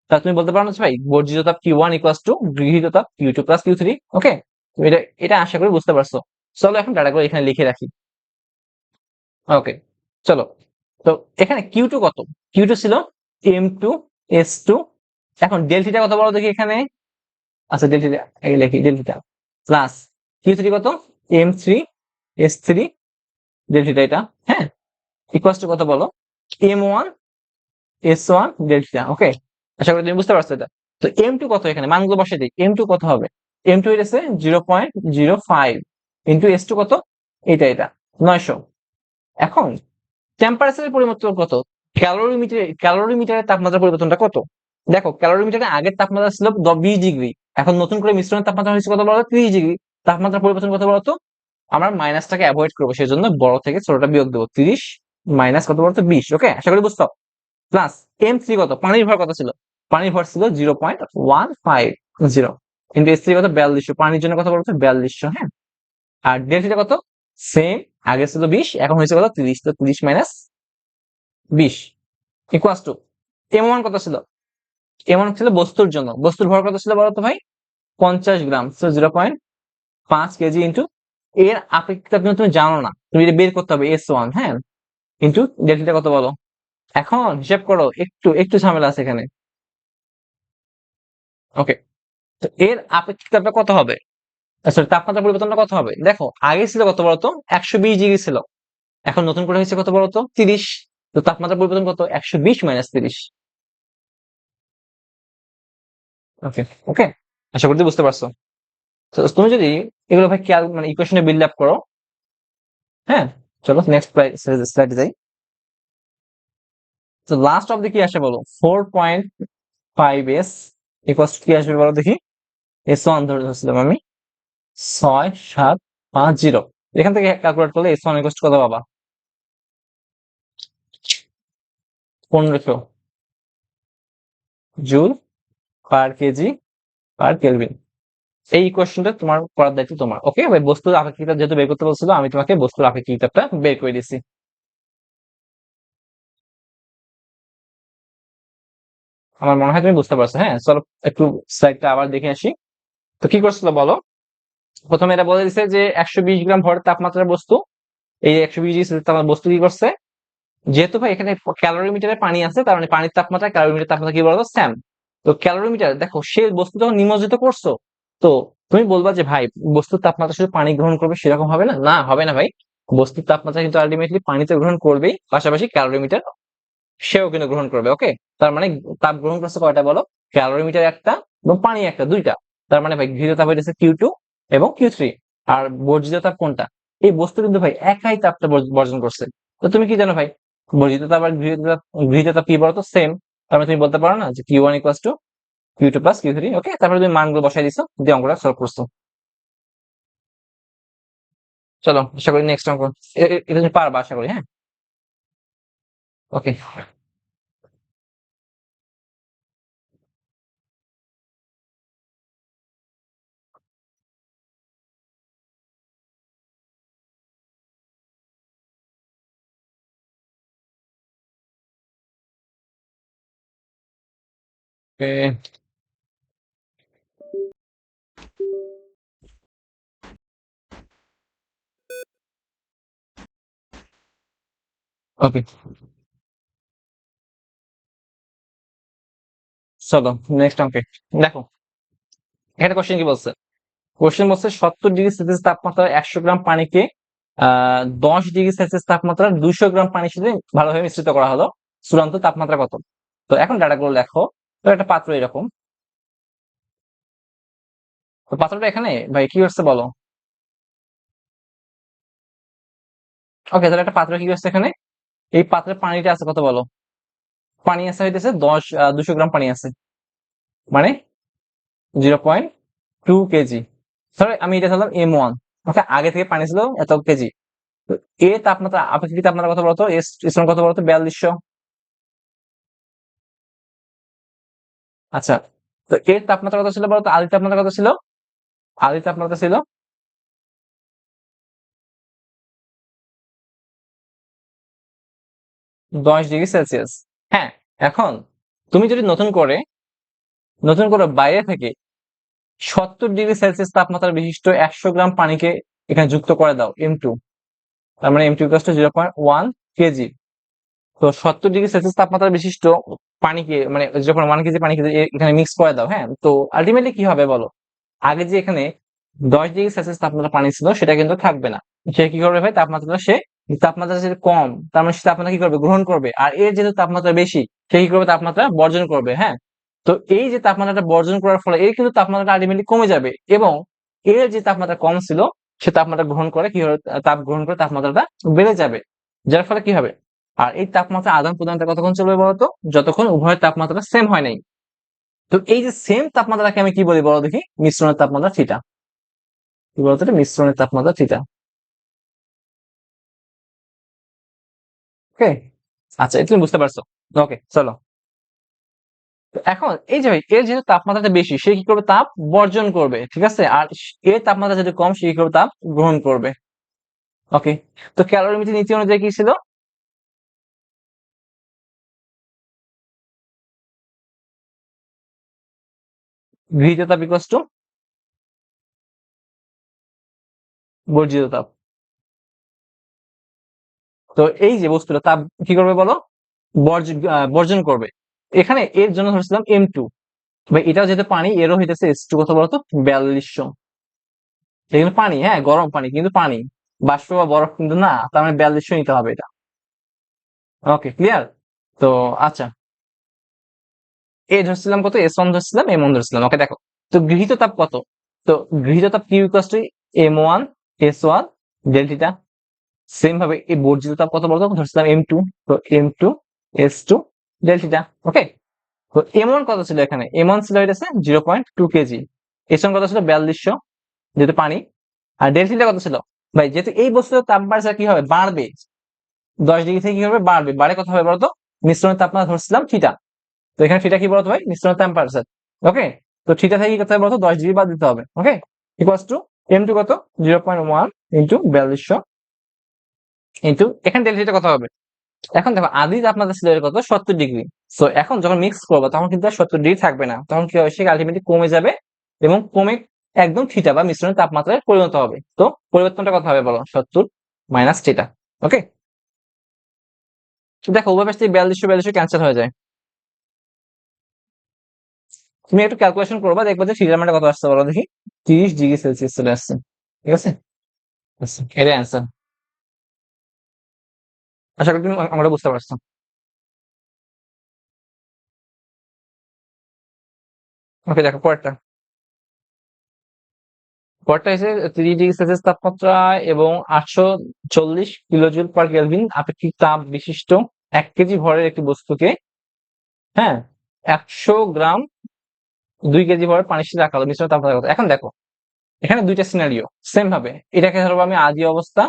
তা তুমি বলতে পারো না যে ভাই বর্জিত তাপ Q1 ইকুয়াল টু গৃহীত তাপ Q2 প্লাস Q3। ওকে, এটা এটা আশা করি বুঝতে পারছো। চলো এখন ডাটাগুলো এখানে লিখে রাখি। ওকে চলো। তো এখানে Q2 কত? Q2 ছিল M2 S2। এখন ডেল্টিটা কত বলো দেখি এখানে। আচ্ছা ডেল্টিটা লিখি, ডেল্টিটা প্লাস Q3 কত? M3 S3 ডেল্টিটা এটা, হ্যাঁ, ইকুয়ালস টু কত বলো? M1 S1 delta. ওকে, আশা করি তুমি বুঝতে পারছো এটা। তো M2 কত এখানে মানগুলো বসিয়ে দিই। M2 কত হবে? M2 এসে 0.05 ইন্টু S2 কত? এটা 900। এখন টেম্পারেচারের পরিবর্তন কত? ক্যালোরিমিটারের তাপমাত্রার পরিবর্তনটা কত? দেখো ক্যালোরিমিটারে আগের তাপমাত্রা ছিল 20 ডিগ্রি, এখন নতুন করে মিশ্রণের তাপমাত্রা হয়েছে কত বলতো? 30 ডিগ্রি। তাপমাত্রা পরিবর্তন কত বলতো? আমরা মাইনাসটাকে অ্যাভয়েড করবো, সেজন্য বড় থেকে ছোটটা বিয়োগ দেবো। 30 মাইনাস কত বলতো? 20। ওকে, আশা করি বুঝতো। প্লাস M3 কত? পানির ভর কত ছিল? পানির ভর ছিল 0.150 কিন্তু S3 কত? 4200। পানির জন্য কত বলতো? 4200। হ্যাঁ, আর ডেন্সিটি কত? সেম, আগে ছিল 20 এখন হয়েছে কত? 30। তো 30 মাইনাস 20 ইকুয়ালস টু M1 কত ছিল? M1 ছিল বস্তুর জন্য, বস্তুর ভর কত ছিল বলতো ভাই? 50 গ্রাম। সো 0.5 কেজি ইন্টু এর আপেক্ষিক তাপ তুমি জানো না, তুমি এটা বের করতে হবে S1, হ্যাঁ, ইন্টু ডেল্টা কত বলো? এখন হিসাব করো, একটু একটু ঝামেলা আছে এখানে। ওকে, তো এর আপেক্ষিক তাপটা কত হবে? সরি, তাপমাত্রা পরিবর্তনটা কত হবে? দেখো আগে ছিল কত বলতো? 120 ডিগ্রি ছিল, এখন নতুন করে হয়েছে কত বলতো? 30। তো তাপমাত্রা পরিবর্তন কত? 120 মাইনাস 30। ওকে ওকে, আশা করি বুঝতে পারছো। তো তুমি যদি এগুলো ভাই খেয়াল মানে ইকুয়েশনে বিল্ড আপ করো, হ্যাঁ, চলো নেক্সট স্লাইডে যাই। তো লাস্ট অবধি কি আসে বলো? 4.5s ইকুয়ালস কি আসবে বলো দেখি। S1 ধরছিলাম আমি 6750। এখান থেকে ক্যালকুলেট করলে S1 ইকুয়ালস কত পাবা? 1500 joule per KG per kelvin. এই ইকুয়েশনটা তোমার করার দায়িত্ব তোমার। ওকে ভাই, বস্তুর আপেক্ষিকতা যেহেতু বের করতে বলছিল, আমি তোমাকে বস্তুর আপেক্ষিকতাটা বের করে দিচ্ছি। আমার মনে হয় তুমি বুঝতে পারছো। হ্যাঁ, চলো একটু স্লাইডটা আবার দেখে আসি। তো কি করছিল বলো? প্রথমে এটা বলে দিছে যে 120 গ্রাম ভরের তাপমাত্রার বস্তু, এই 120 ডিগ্রি তাপমাত্রার বস্তু কি করছে? যেহেতু ভাই এখানে ক্যালোরিমিটারে পানি আছে, তার মানে পানির তাপমাত্রা ক্যালোরিমিটার তাপমাত্রা কি বলতো? সেম। তো ক্যালোরিমিটার দেখো, সে বস্তু যখন নিমজ্জিত করছো, তো তুমি বলবা যে ভাই বস্তুর তাপমাত্রা শুধু পানি গ্রহণ করবে, সেরকম হবে না। না, হবে না ভাই। বস্তুর তাপমাত্রা কিন্তু আলটিমেটলি পানিতে গ্রহণ করবেই, পাশাপাশি ক্যালোরিমিটার সেও কিন্তু গ্রহণ করবে। ওকে, তার মানে তাপ গ্রহণ করছে কয়টা বলো? ক্যালোরিমিটার একটা এবং পানি একটা, দুইটা। তার মানে ভাই গৃহীত তাপ হইতেছে Q2 এবং Q3। আর বর্জিত তাপ কোনটা? এই বস্তু কিন্তু ভাই একাই তাপটা বর্জন করছে। তো তুমি কি জানো ভাই, বর্জিত তাপ আর গৃহীত তাপ কি বলতো? সেম। তার মানে তুমি বলতে পারো না যে Q1 equals two Q2 plus Q3। ওকে, তারপরে তুমি মানগুলো বসাই দিছো, দিয়ে অঙ্কটা সলভ করছো। চলো আশা করি নেক্সট অঙ্ক এটা তুমি পারবা আশা করি। হ্যাঁ, ওকে। ওকে, চলো নেক্সট অঙ্কে দেখো। এখানে কোশ্চেন কি বলছে? কোশ্চেন বলছে 70 ডিগ্রি সেলসিয়াস তাপমাত্রায় 100 গ্রাম পানিকে 10 ডিগ্রি সেলসিয়াস তাপমাত্রার 200 গ্রাম পানির সাথে ভালোভাবে মিশ্রিত করা হলো। চূড়ান্ত তাপমাত্রা কত? তো এখন ডাটাগুলো লেখো। তো একটা পাত্র এরকম, তো পাত্রটা এখানে ভাই কি করছে বলো? ওকে, তাহলে একটা পাত্র কি করছে এখানে? এই পাত্রের পানিটা আছে কত বলো? পানি আছে হইতেছে 200 গ্রাম পানি আছে, মানে 0.2 কেজি। সরি, আমি এটা ধরলাম M1। ওকে, আগে থেকে পানি ছিল এত কেজি। তো এ তাপমাত্রা, আপেক্ষিক তাপমাত্রা কত বলতো? এস স্টেশন কত বলতো? 4200। আচ্ছা, তো এর তাপমাত্রা কত ছিল বলতো? আদির তাপমাত্রা কত ছিল? আদির তাপমাত্রা ছিল 10 ডিগ্রি সেলসিয়াস। হ্যাঁ, এখন তুমি যদি নতুন করে বাইরে থেকে 70 ডিগ্রি সেলসিয়াস তাপমাত্রা বিশিষ্ট 100 গ্রাম পানিকে এখানে যুক্ত করে দাও M2, তার মানে M2 = 0.1 কেজি। তো 70°C তাপমাত্রা বিশিষ্ট পানিকে মানে যখন 1 কেজি পানিকে এখানে মিক্স করে দাও, হ্যাঁ, তো আলটিমেটলি কি হবে বলো? আগে যে এখানে 10°C তাপমাত্রা পানি ছিল সেটা কিন্তু থাকবে না। সে কি করবে ভাই? তাপমাত্রা যেহেতু কম, তার মানে সে তাপমাত্রা কি করবে? গ্রহণ করবে। আর এর যেহেতু তাপমাত্রা বেশি, সে কি করবে? তাপমাত্রা বর্জন করবে, হ্যাঁ। তো এই যে তাপমাত্রাটা বর্জন করার ফলে এর কিন্তু তাপমাত্রাটা আলটিমেটলি কমে যাবে এবং এর যে তাপমাত্রা কম ছিল সে তাপমাত্রা গ্রহণ করে কি হবে? তাপ গ্রহণ করে তাপমাত্রাটা বেড়ে যাবে। যার ফলে কি হবে? আর এই তাপমাত্রা আদান প্রদানটা কতক্ষণ চলবে বলতো? যতক্ষণ উভয়ের তাপমাত্রা সেম হয় নাই। তো এই যে সেম তাপমাত্রাটাকে আমি কি বলি বলো দেখি? মিশ্রণের তাপমাত্রা থিটা। কি বলতো? এটা মিশ্রণের তাপমাত্রা থিটা। ওকে, আচ্ছা, এটা তুমি বুঝতে পারছো। ওকে, চলো। এখন এই যে ভাই এর যেহেতু তাপমাত্রাটা বেশি সে কি করবে? তাপ বর্জন করবে, ঠিক আছে। আর এর তাপমাত্রা যেহেতু কম সে কি করবে? তাপ গ্রহণ করবে। ওকে, তো ক্যালোরিমিটার নীতি অনুযায়ী কি ছিল? গৃহীত তাপ ইকুয়ালস টু বর্জিত তাপ। তো এই যে বস্তুটা তাপ কি করবে বলো? বর্জন করবে। এখানে এর জন্য ধরছিলাম M2, ভাই এটাও যেহেতু পানি, এরও হইতেছে S2 কত বলতো? 4200। এটা পানি, হ্যাঁ, গরম পানি কিন্তু পানি, বাষ্প বা বরফ কিন্তু না, তার মানে 4200 নিতে হবে এটা। ওকে, ক্লিয়ার? তো আচ্ছা, এ ধরছিলাম কত? S1 ধরছিলাম, M1 ধরছিলাম। ওকে, দেখো তো গৃহীত তাপ কত? তো গৃহীত তাপ Q equals to M1 S1 del theta. Same ভাবে এই বর্জিত তাপ কত বলতো? ধরছিলাম M2, তো M2 S2 ডেল থিটা। ওকে, তো M1 কত ছিল এখানে? M1 ছিল হইতেছে 0.2 কেজি। S1 কত ছিল? 4200, যেহেতু পানি। আর ডেল থিটা কত ছিল? ভাই যেহেতু এই বস্তুর তাপমাত্রা কি হবে? বাড়বে। 10 ডিগ্রি থেকে কি হবে? বাড়বে। বাড়ে কত হবে বলতো? মিশ্রণের তাপমাত্রা ধরছিলাম থিটা। তো এখানে থিটা কি বলতো ভাই? মিশ্রণের টেম্পারেচার। ওকে, তো থিটা থেকে কি করতে হবে বলতো? 10 ডিগ্রি বাদ দিতে হবে। ওকে, ইকুয়ালস টু M2 কত? 0.1 ইন্টু 4200 ইন্টু এখানে ডেল থিটা কত হবে? এখন দেখো আদি তাপমাত্রা ছিল এর কত? 70 ডিগ্রি। সো এখন যখন মিক্স করবো তখন কিন্তু আর 70 ডিগ্রি থাকবে না, তখন কি হবে? সে আলটিমেটলি কমে যাবে এবং কমে একদম থিটা বা মিশ্রণের তাপমাত্রায় পরিণত হবে। তো পরিবর্তনটা কত হবে বলো? 70 মাইনাস থিটা। ওকে, দেখো উভয় পাশ থেকে 4200 ক্যান্সেল হয়ে যায়। তুমি একটু ক্যালকুলেশন করবা, দেখবে যে থিটার মানটা কত আসছে বলো দেখি? 30°C চলে আসছে। ঠিক আছে, আচ্ছা, এটাই অ্যান্সার। আশা করি তুমি আমরা বুঝতে পারছো। ওকে, দেখো পরেরটা। পরেরটা হচ্ছে 30°C তাপমাত্রা এবং 840 কিলোজুল পার কেলভিন আপেক্ষিক তাপ বিশিষ্ট 1 কেজি ভরের একটি বস্তুকে, হ্যাঁ, 100 গ্রাম 2 কেজি ভরের পানির সাথে রাখা হলো। মিশ্রণের তাপমাত্রা কত? এখন দেখো এখানে দুইটা সিনারিও সেম ভাবে। এটাকে ধরবো আমি আদি অবস্থা,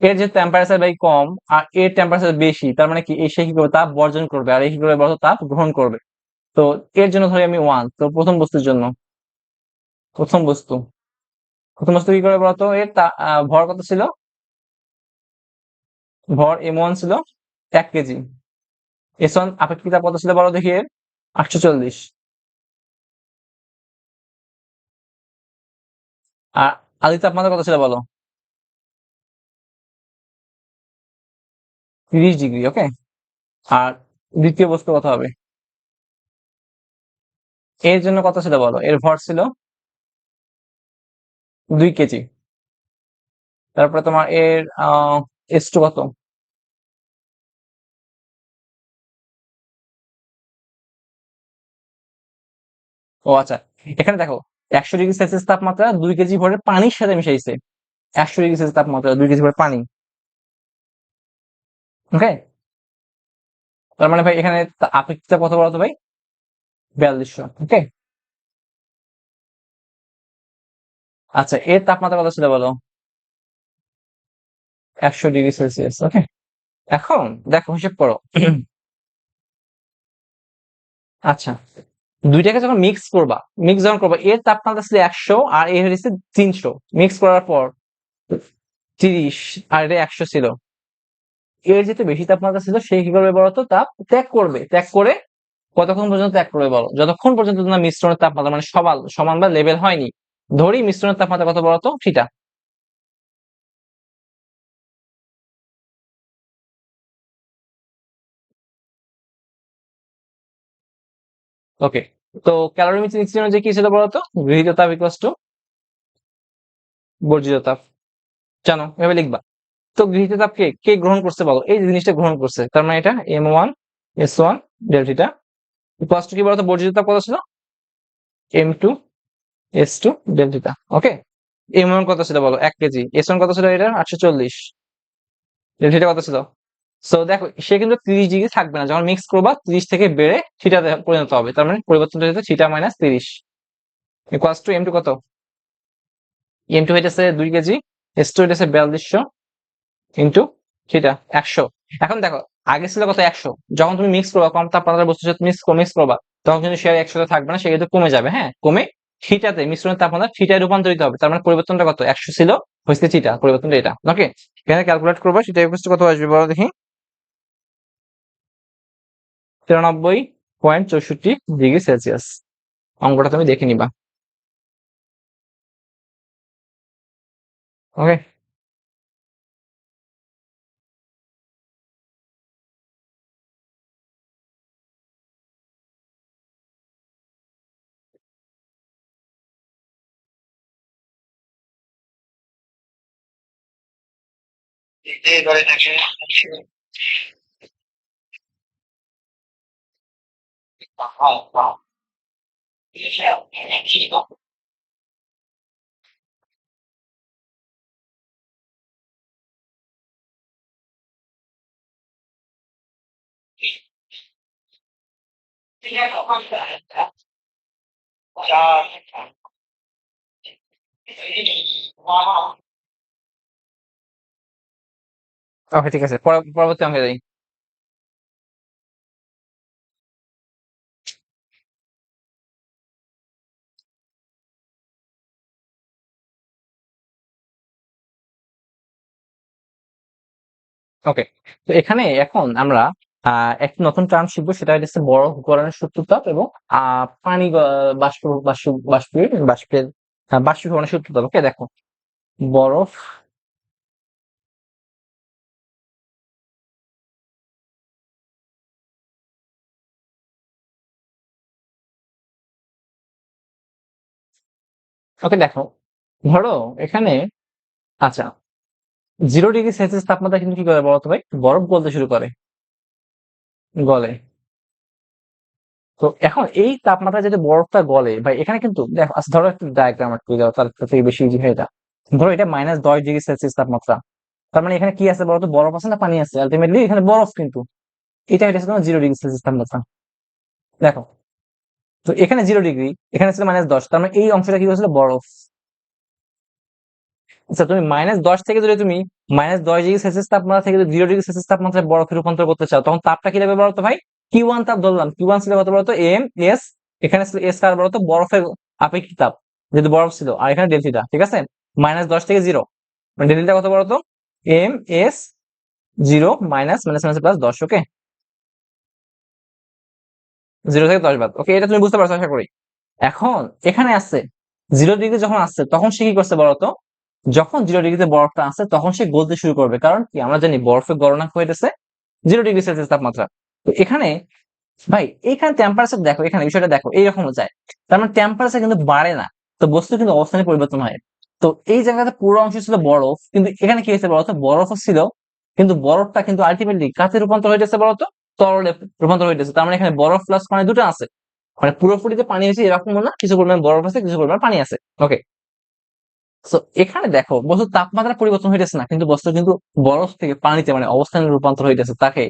এর যে টেম্পারেচার ভাই কম আর এর টেম্পারেচার বেশি, তার মানে কি সে কি করবে? তাপ বর্জন করবে আর এই কি করবে বলতো? তাপ গ্রহণ করবে। তো এর জন্য ধরি আমি 1, তো প্রথম বস্তুর জন্য প্রথম বস্তু প্রথম বস্তু কি করে বলতো? এর ভর কত ছিল? ভর M1 ছিল 1 কেজি। S1 আপেক্ষিক তাপ কত ছিল বলো দেখি এর? 840। আর আদি তাপমাত্রা কত ছিল বলো? 30 ডিগ্রি। ওকে, আর দ্বিতীয় বস্তু কত হবে? এর জন্য কত ছিল বলো? এর ভর ছিল 2 কেজি। তারপরে তোমার এর S2 কত? ও আচ্ছা, এখানে দেখো 100°C তাপমাত্রা 2 কেজি ভরের পানির সাথে মিশাইছে। 100°C তাপমাত্রা 2 কেজি ভরের পানি। ওকে, তার মানে ভাই এখানে আপেক্ষিক তাপ কত বলতো ভাই? 4200। ওকে, আচ্ছা, এর তাপমাত্রা কত ছিল বলো? 100°C। ওকে, এখন দেখো হিসেব করো। আচ্ছা, দুইটাকে যখন মিক্স যখন করবা, এর তাপমাত্রা ছিল 100 আর এর হচ্ছে 300। মিক্স করার পর 30 আর এটা 100 ছিল। এর যেহেতু বেশি তাপমাত্রা ছিল সে কি করবে বলতো? তাপ ত্যাগ করবে। ত্যাগ করে কতক্ষণ পর্যন্ত ত্যাগ করবে বলো? যতক্ষণ পর্যন্ত না মিশ্রণের তাপমাত্রা মানে সমান বা লেভেল হয়নি। ধরি মিশ্রণের তাপমাত্রা কত বলতো? থিটা। ওকে, তো ক্যালোরিমিটার নিচে যে কি ছিল বলতো, গৃহীত তাপ ইকুয়ালস টু বর্জিত তাপ। জানো, এভাবে লিখবা। তো গৃহীত তাপ কে কে গ্রহণ করছে বলো, এই জিনিসটা গ্রহণ করছে, তার মানে এটা M1 S1 delta equals to কি বলতো, বর্জিত তাপ কত ছিল, M2S2 ডেল্টা। ওকে, M1 কত ছিল বলো, 1 কেজি। S1 কত ছিল, এটা 840। ডেল্টা কত ছিল? সো দেখো, সে কিন্তু 30 ডিগ্রি থাকবে না, যখন মিক্স করবা 30 থেকে বেড়ে থিটাতে পরিণত হবে, তার মানে পরিবর্তনটা হচ্ছে theta minus 30 equals to M2 কত, M2 হইতেছে 2 কেজি, S2 হইতেছে 4200 ইন্টু থিটা 100। এখন দেখো, আগে ছিল কত, 100। যখন তুমি মিক্স করবা, কম তাপমাত্রার বস্তুর সাথে মিক্স করবা, তখন কিন্তু সে 100 থাকবে না, সে কিন্তু কমে যাবে। হ্যাঁ, কমে থিটাতে, মিশ্রণের তাপমাত্রা থিটায় রূপান্তরিত হবে, তার মানে পরিবর্তনটা কত, 100 ছিল, হয়েছে থিটা, পরিবর্তনটা এটা। ওকে, এখানে ক্যালকুলেট করবো, সেটা কত আসবে বলো দেখি, 93.64 ডিগ্রি সেলসিয়াস। অঙ্কটা তুমি দেখে নিবা। ওকে, ওকে, ঠিক আছে, পরবর্তী অঙ্কে যাই। ওকে, তো এখানে এখন আমরা একটা নতুন টার্ম শিখবো, সেটা হচ্ছে বরফ গলনের সূত্রতাপ এবং পানি বাষ্পের বাষ্পীভবনের সূত্রতাপ। ওকে, দেখো, বরফ ওকে, দেখো, ধরো এখানে, আচ্ছা, 0 ডিগ্রি সেলসিয়াস তাপমাত্রা কিন্তু কি করে বলতো ভাই, বরফ গলতে শুরু করে, গলে। তো এখন এই তাপমাত্রা যদি বরফটা গলে ভাই, এখানে কিন্তু দেখো, আচ্ছা ধরো একটা ডায়াগ্রাম একটু দাও, তার থেকে বেশি ইজি হয়ে যায়। ধরো এটা -10 ডিগ্রি সেলসিয়াস তাপমাত্রা, তার মানে এখানে কি আছে বলতো, বরফ আছে না পানি আছে, আলটিমেটলি এখানে বরফ কিন্তু, এটা হচ্ছে তোমার 0 ডিগ্রি সেলসিয়াস তাপমাত্রা। দেখো, তো এখানে 0 ডিগ্রি, এখানে ছিল -10, তার মানে এই অংশটা কি হয়েছিল, বরফ। আচ্ছা, তুমি -10 থেকে যদি তুমি -10 ডিগ্রি সেলসিয়াস তাপমাত্রা থেকে 0 ডিগ্রি সেলসিয়াস তাপমাত্রায় বরফে রূপান্তর করতে চাও, তখন তাপটা কি লাগবে বলতো ভাই, Q1 তাপ ধরলাম, Q1 ছিল কত বলতো, M S, এখানে ছিল S কার বলতো, বরফের আপেক্ষিক তাপ, যেহেতু বরফ ছিল, আর এখানে ডেল্টা, ঠিক আছে, -10 থেকে 0, মানে ডেল্টা কত বলতো, M S 0 minus minus minus plus 10। ওকে, 0 থেকে 10 বাদ। ওকে, এটা তুমি বুঝতে পারছো আশা করি। এখন এখানে আসছে 0 ডিগ্রি, যখন আসছে তখন সে কি করছে বলতো, যখন 0 ডিগ্রিতে বরফটা আসছে তখন সে গলতে শুরু করবে, কারণ কি আমরা জানি বরফের গলনাঙ্ক হইতেছে 0 ডিগ্রি সেলসিয়াস তাপমাত্রা। তো এখানে ভাই, এখানে টেম্পারেচার দেখো, এখানে বিষয়টা দেখো, এইরকম যায়, তার মানে টেম্পারেচার কিন্তু বাড়ে না, তো বস্তু কিন্তু অবস্থানে পরিবর্তন হয়। তো এই জায়গাতে পুরো অংশ ছিল বরফ, কিন্তু এখানে কি হয়েছে বলতো, বরফও ছিল, কিন্তু বরফটা কিন্তু আলটিমেটলি কাতে রূপান্তর হইতেছে বলতো, তরলে রূপান্তর হইতেছে, তার মানে এখানে বরফ প্লাস পানি দুটো আছে, মানে পুরোপুরি যে পানি আছে এরকম না, কিছু পরিমাণ বরফ আছে, কিছু পরিমাণ পানি আছে। ওকে, তো এখানে দেখো, বস্তুর তাপমাত্রা পরিবর্তন হইতেছে না, কিন্তু বস্তু কিন্তু বরফ থেকে পানিতে, মানে অবস্থানের রূপান্তর হইতেছে তাকে,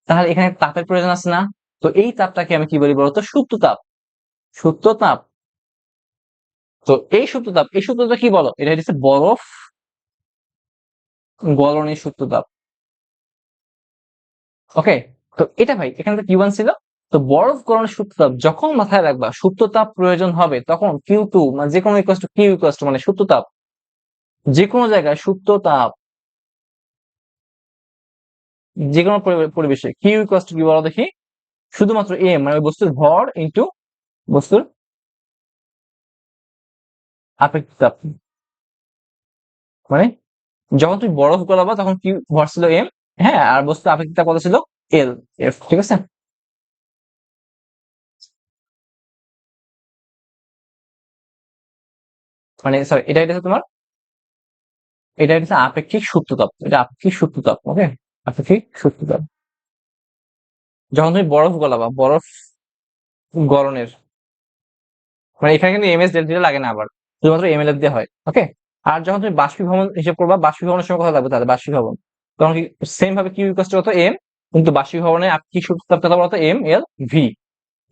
তাহলে এখানে তাপের প্রয়োজন আছে না? তো এই তাপটাকে আমি কি বলি বলতো, সুপ্ত তাপ। সুপ্ত তাপ। তো এই সুপ্ত তাপ কি বলো, এটা হচ্ছে বরফ গলনের সুপ্ত তাপ। ওকে, তো এটা ভাই এখানে তো Q1 ছিল, তো বরফ গলনের সুপ্ত তাপ যখন মাথায় রাখবা, সুপ্ত তাপ প্রয়োজন হবে তখন Q2, মানে যে কোনো equal to Q equal two, মানে সুপ্ত তাপ, যে কোনো জায়গায় সুপ্ত তাপ, যে কোনো পরিবেশে কিউ ইকুয়াল টু কি বলো দেখি, শুধুমাত্র এম, মানে ওই বস্তুর ভর ইন্টু বস্তুর আপেক্ষিক তাপ। মানে যখন তুমি বরফ গলাবা তখন কিউ ভর ছিল এম, হ্যাঁ, আর বস্তুর আপেক্ষিক তাপ কত ছিল, L F, ঠিক আছে। মানে সরি এটা হচ্ছে তোমার, এটা হচ্ছে আপেক্ষিক সূত্রতাপ, এটা আপেক্ষিক সূত্রতাপ। ওকে, আপেক্ষিক সূত্রতাপ। যখন তুমি বরফ গলাবা, বরফ গলনের, মানে এখানে কিন্তু এমএস ডেল্টা লাগে না, আবার শুধুমাত্র এমএলএফ দিয়ে হয়। ওকে, আর যখন তুমি বাষ্পীভবন হিসেব করবা, বাষ্পীভবনের সময় কথা লাগবে তাহলে বাষ্পীভবন, তখন কি সেম ভাবে কিউ ইকুয়াল টু কত এম, কিন্তু বাষ্পীভবনের আপেক্ষিক সূত্রতাপ কত বলতো M L V,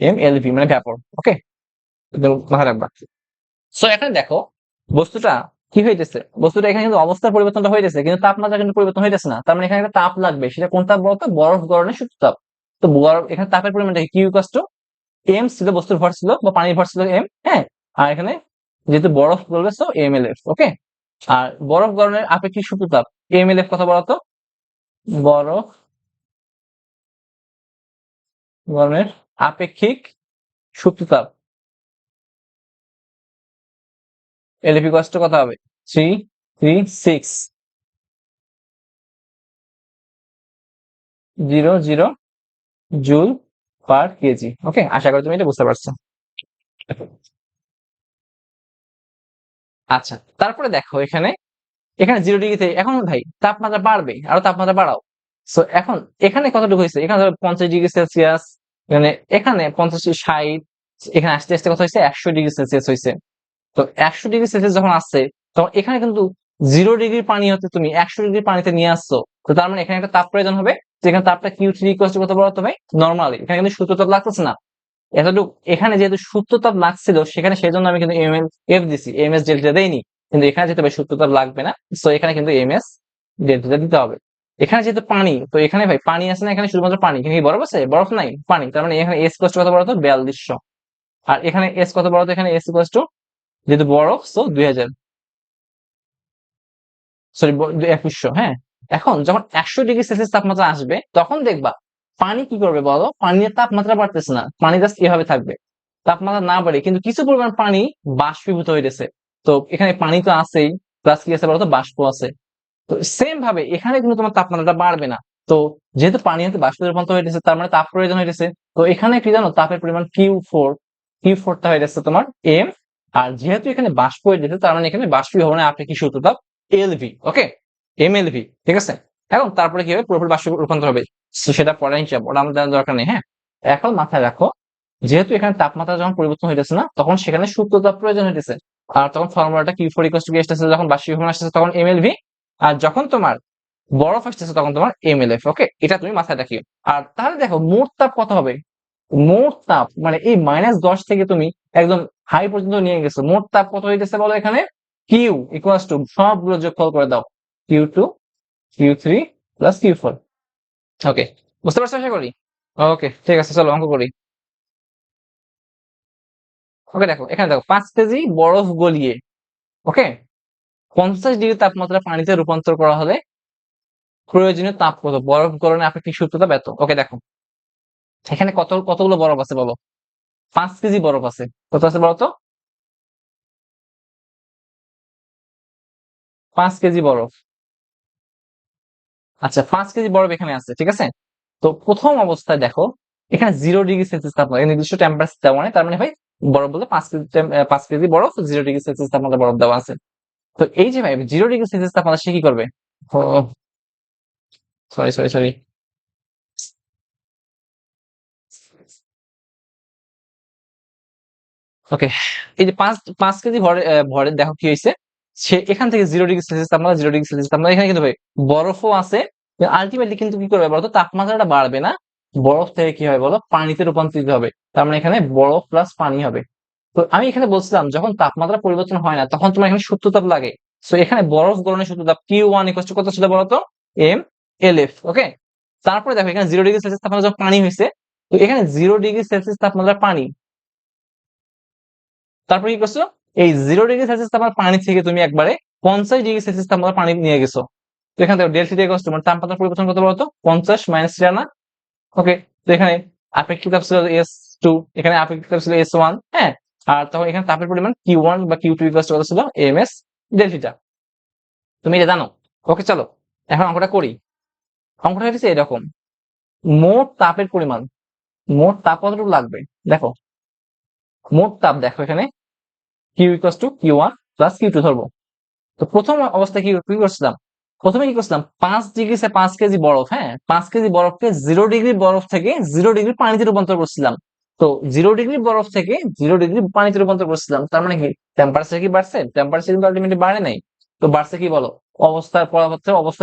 M L V মানে ভ্যাপর। ওকে, মাথায় রাখবা। সো এখানে দেখো বস্তুটা কি হইতেছে, বস্তুটা এখানে কিন্তু অবস্থার পরিবর্তনটা হইতেছে, কিন্তু তাপমাত্রা কিন্তু পরিবর্তন হইতেছে না। তার মানে এখানে একটা তাপ লাগবে, সেটা কোন তাপ বলতো, বরফ গলনের সূত্রতাপ। তো বরফ এখানে তাপের পরিমাণটা কিউ ইকুয়াল টু এম ছিল, বস্তুর ভর ছিল বা পানির ভর ছিল এম, হ্যাঁ, আর এখানে যেহেতু বরফ গলবে সো এম এল এফ। ওকে, আর বরফ গলনের আপেক্ষিক সূত্রতাপ এম এল এফ কত বলতো, বরফ গলনের আপেক্ষিক সূত্রতাপ এলএফ ইকুয়াল টু কত হবে, 33600 জুল পার কেজি। ওকে, আশা করি তুমি এটা বুঝতে পারছো। আচ্ছা, তারপরে দেখো এখানে, এখানে 0 ডিগ্রিতে এখন ভাই তাপমাত্রা বাড়বে, আরো তাপমাত্রা বাড়াও। সো এখন এখানে কতটুকু হয়েছে, এখানে ধরো 50 ডিগ্রি সেলসিয়াস, এখানে এখানে 50 60, এখানে আস্তে আস্তে কত হয়েছে 100 ডিগ্রি সেলসিয়াস হয়েছে। তো 100 ডিগ্রি সেলসিয়াস যখন আসছে, তখন এখানে কিন্তু 0 ডিগ্রি পানি হতে তুমি 100 ডিগ্রি পানিতে নিয়ে আসছো। তো তার মানে এখানে একটা তাপ প্রয়োজন হবে, যেখানে তাপটা Q3 ইকুয়াল টু কত বলতো ভাই, নরমালি এখানে কিন্তু সূত্র তাপ লাগতেছে না এতটুকু। এখানে যেহেতু সূত্রতাপ লাগছিল সেখানে, সেই জন্য আমি কিন্তু এম এল এফ দিছি, এম এস ডেল্টা দেইনি। কিন্তু এখানে যেহেতু ভাই সূত্রতাপ লাগবে না, সো এখানে কিন্তু এম এস ডেল্টা দিতে হবে। এখানে যেহেতু পানি, তো এখানে ভাই পানি আছে না, এখানে শুধুমাত্র পানি, এখানে কি বরফ আছে, বরফ নাই, পানি। তার মানে এখানে এস কষ্ট কত বলতো 4200, আর এখানে এস কত বলতো, এখানে এস ইকুয়াল টু যেহেতু বরফ সো 2000, সরি 2100। হ্যাঁ, এখন যখন 100 ডিগ্রি সেলসিয়াস তাপমাত্রা আসবে, তখন দেখবা পানি কি করবে বলো, পানির তাপমাত্রা বাড়তেছে না, পানি জাস্ট এভাবে থাকবে, তাপমাত্রা না বাড়ে, কিন্তু কিছু পরিমাণ পানি বাষ্পীভূত হইতেছে। তো এখানে পানি তো আছেই, প্লাস কি আছে বলতো, বাষ্প আছে। তো সেম ভাবে এখানে কিন্তু তোমার তাপমাত্রাটা বাড়বে না। তো যেহেতু পানি হতে বাষ্পে রূপান্তর হইতেছে, তার মানে তাপ প্রয়োজন হইতেছে। তো এখানে কি জানো, তাপের পরিমাণ কিউ ফোরটা হয়ে যাচ্ছে তোমার এম, আর যেহেতু এখানে বাষ্প হয়ে যেতে, তার মানে এখানে বাষ্পীভবনের আপেক্ষিক সূত্রতাপ এলভি। ওকে, এম এল ভি, ঠিক আছে। এখন তারপরে কি হবে, পুরোপুরি বাষ্পে রূপান্তর হবে, সেটা পরে হিসাব, ওটা আমাদের জানার দরকার নেই। হ্যাঁ, এখন মাথায় রাখো, যেহেতু এখানে তাপমাত্রা যখন পরিবর্তন হইতেছে না, তখন সেখানে সূত্রতাপ প্রয়োজন হইতেছে। আর তখন ফর্মুলাটা Q4 ইকুয়াল টু কি আসতেছে, যখন বাষ্পীভবন আসতেছে তখন এমএলভি, আর যখন তোমার বরফ আসতেছে তখন তোমার এমএলএফ। ওকে, এটা তুমি মাথায় রাখিও। আর তাহলে দেখো মোট তাপ কত হবে, মোট তাপ মানে এই -10 থেকে তুমি একদম হাই পর্যন্ত নিয়ে গেছো, মোট তাপ কত হইতেছে বলো, এখানে কিউ ইকুয়াল টু সবগুলো যোগফল করে দাও, Q2 Q3 প্লাস Q4। ওকে, বুঝতে পারছো আশা করি। ওকে, ঠিক আছে, চলো অঙ্ক করি। ওকে, দেখো এখানে দেখো 5 কেজি বরফ গলিয়ে, ওকে, 50 ডিগ্রি তাপমাত্রা পানিতে রূপান্তর করা হলে প্রয়োজনীয় তাপ কত, বরফ গলনের আপেক্ষিক সূত্রতাপ এত। ওকে, দেখো এখানে কতগুলো বরফ আছে বলো, 5 কেজি বরফ আছে, কত আছে বলো তো, 5 কেজি বরফ। আচ্ছা, 5 কেজি বরফ এখানে আছে, ঠিক আছে। তো প্রথম অবস্থায় দেখো এখানে 0 ডিগ্রি সেলসিয়াস তাপমাত্রা, নির্দিষ্ট টেম্পারেচার দেওয়া নেই, তার মানে ভাই বরফ বলতে 5 কেজি, 5 কেজি বরফ 0 ডিগ্রি সেলসিয়াস তাপমাত্রা বরফ দেওয়া আছে। তো এই যে ভাই 0 ডিগ্রি সেলসিয়াস তাপমাত্রা সে কি করবে, ও সরি সরি সরি, ওকে, এই যে 5 কেজি ভরের দেখো কি হয়েছে, সে এখান থেকে 0 ডিগ্রি সেলসিয়াস তাপমাত্রা, 0 ডিগ্রি সেলসিয়াস তাপমাত্রা, এখানে কিন্তু ভাই বরফও আছে। আলটিমেটলি কিন্তু কি করবে বলতো, তাপমাত্রাটা বাড়বে না, বরফ থেকে কি হবে বলো, পানিতে রূপান্তরিত হবে। তার মানে এখানে বরফ প্লাস পানি হবে। তো আমি এখানে বলছিলাম যখন তাপমাত্রা পরিবর্তন হয় না, তখন তোমার এখানে সূত্রতাপ লাগে। সো এখানে বরফ গলনের সূত্রতাপ Q1 ইকুয়াল টু কত ছিল বলতো, এম এল এফ। ওকে, তারপরে দেখো এখানে 0 ডিগ্রি সেলসিয়াস তাপমাত্রা যখন পানি হয়েছে, তো এখানে 0 ডিগ্রি সেলসিয়াস তাপমাত্রা পানি, তারপর কি করছো, এই 0 ডিগ্রি সেলসিয়াস তাপমাত্রা পানি থেকে তুমি একবারে 50 ডিগ্রি সেলসিয়াস তাপমাত্রা পানি নিয়ে গেছো। তো এখানে দেখো ডেল্টা টি ইকুয়াল টু মানে তাপমাত্রা পরিবর্তন কত বলতো, 50 মাইনাস 3 না। ওকে, তো এখানে আপেক্ষিক তাপ ছিল S2, এখানে আপেক্ষিক তাপ ছিল S1। হ্যাঁ, আর তখন এখানে তাপের পরিমাণ Q1 বা Q2 ইকুয়াল টু কত ছিল, এমএস ডেল্টা, তুমি এটা জানো। ওকে, চলো এখন অঙ্কটা করি। অঙ্কটা হচ্ছে এরকম, মোট তাপের পরিমাণ, মোট তাপ কতটুকু লাগবে দেখো, মোট তাপ দেখো এখানে Q equal to Q1 plus Q two ধরবো। তো প্রথম অবস্থায় কি করছিলাম, প্রথমে কি করছিলাম 5 ডিগ্রি 5 কেজি বরফ, হ্যাঁ 5 কেজি বরফকে 0 ডিগ্রি বরফ থেকে 0 ডিগ্রি পানিতে রূপান্তর করছিলাম। তো 0 ডিগ্রি বরফ থেকে 0 ডিগ্রি পানিতে রূপান্তর করছিলাম, তার মানে কি টেম্পারেচার কি বাড়ছে? টেম্পারেচার কিন্তু আলটিমেটলি বাড়ে নাই। তো বাড়ছে কি বলো, অবস্থার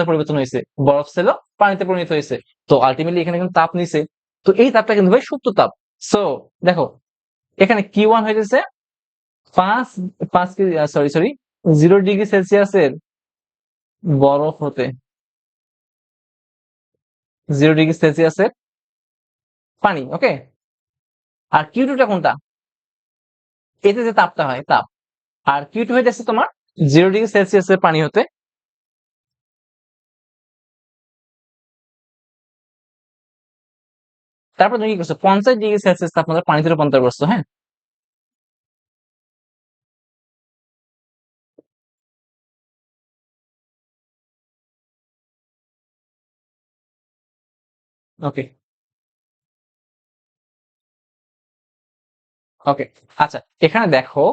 পরিবর্তন হয়েছে, বরফ ছিল পানিতে পরিণত হয়েছে। তো আলটিমেটলি এখানে কিন্তু তাপ নিছে। তো এই তাপটা কিন্তু ভাই সুপ্ত তাপ। সো দেখো এখানে Q1 হইতেছে 5 5 কেজি, সরি সরি 0 ডিগ্রি সেলসিয়াসের বরফ হতে 0 ডিগ্রি সেলসিয়াসের পানি, ওকে। আর কিউ টুটা কোনটা? এতে যে তাপটা হয় তাপ। আর কিউ টু হইতেছে তোমার 0 ডিগ্রি সেলসিয়াসের পানি হতে, তারপর তুমি কি করছো 50 ডিগ্রি সেলসিয়াস তাপমাত্রা পানিতে রূপান্তর করছো, হ্যাঁ। ওকে ওকে আচ্ছা, এখানে দেখো,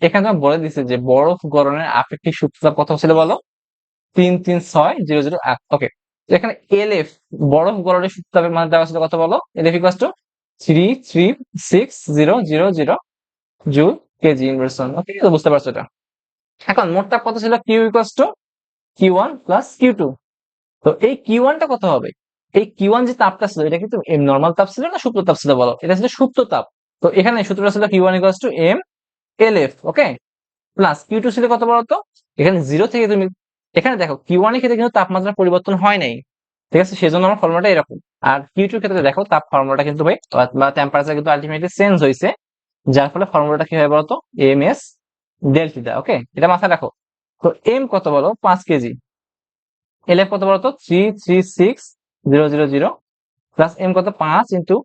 এখানে তোমার বলে দিছে যে বরফ গলনের আপেক্ষিক সূত্রটা কত ছিল বলো, 336,008। ওকে, এখানে এলএফ বরফ গলনের সূত্রের মান দেওয়া ছিল কত বলো, LF equals to 336,000 joule KG inversion. Okay, তো বুঝতে পারছো এটা। এখন মোট তাপ কত ছিল, Q equals two Q1 plus Q2। তো এই Q1 টা কত হবে? এই Q1 যে তাপটা ছিল এটা কিন্তু নর্মাল তাপ ছিল না সুপ্ত তাপ ছিল বলো, এটা ছিল সুপ্ত তাপ। তো এখানে সূত্রটা ছিল Q1 equals to M L F, okay, plus Q2 ছিল কত বলতো, এখানে জিরো থেকে তুমি, এখানে দেখো Q1 এর ক্ষেত্রে কিন্তু তাপমাত্রা পরিবর্তন হয় নাই, ঠিক আছে, সেজন্য আমার ফর্মুলাটা এরকম। আর Q2 এর ক্ষেত্রে দেখো তাপ ফর্মুলাটা কিন্তু ভাই, বা টেম্পারেচার কিন্তু আলটিমেটলি চেঞ্জ হয়েছে, যার ফলে ফর্মুলাটা কি হয় বলতো, এম এস ডেল থিটা। ওকে, এটা মাথায় রাখো। তো এম কত বলো 5 কেজি, এল এফ কত বলতো 336,000 প্লাস এম কত 5 ইন্টু,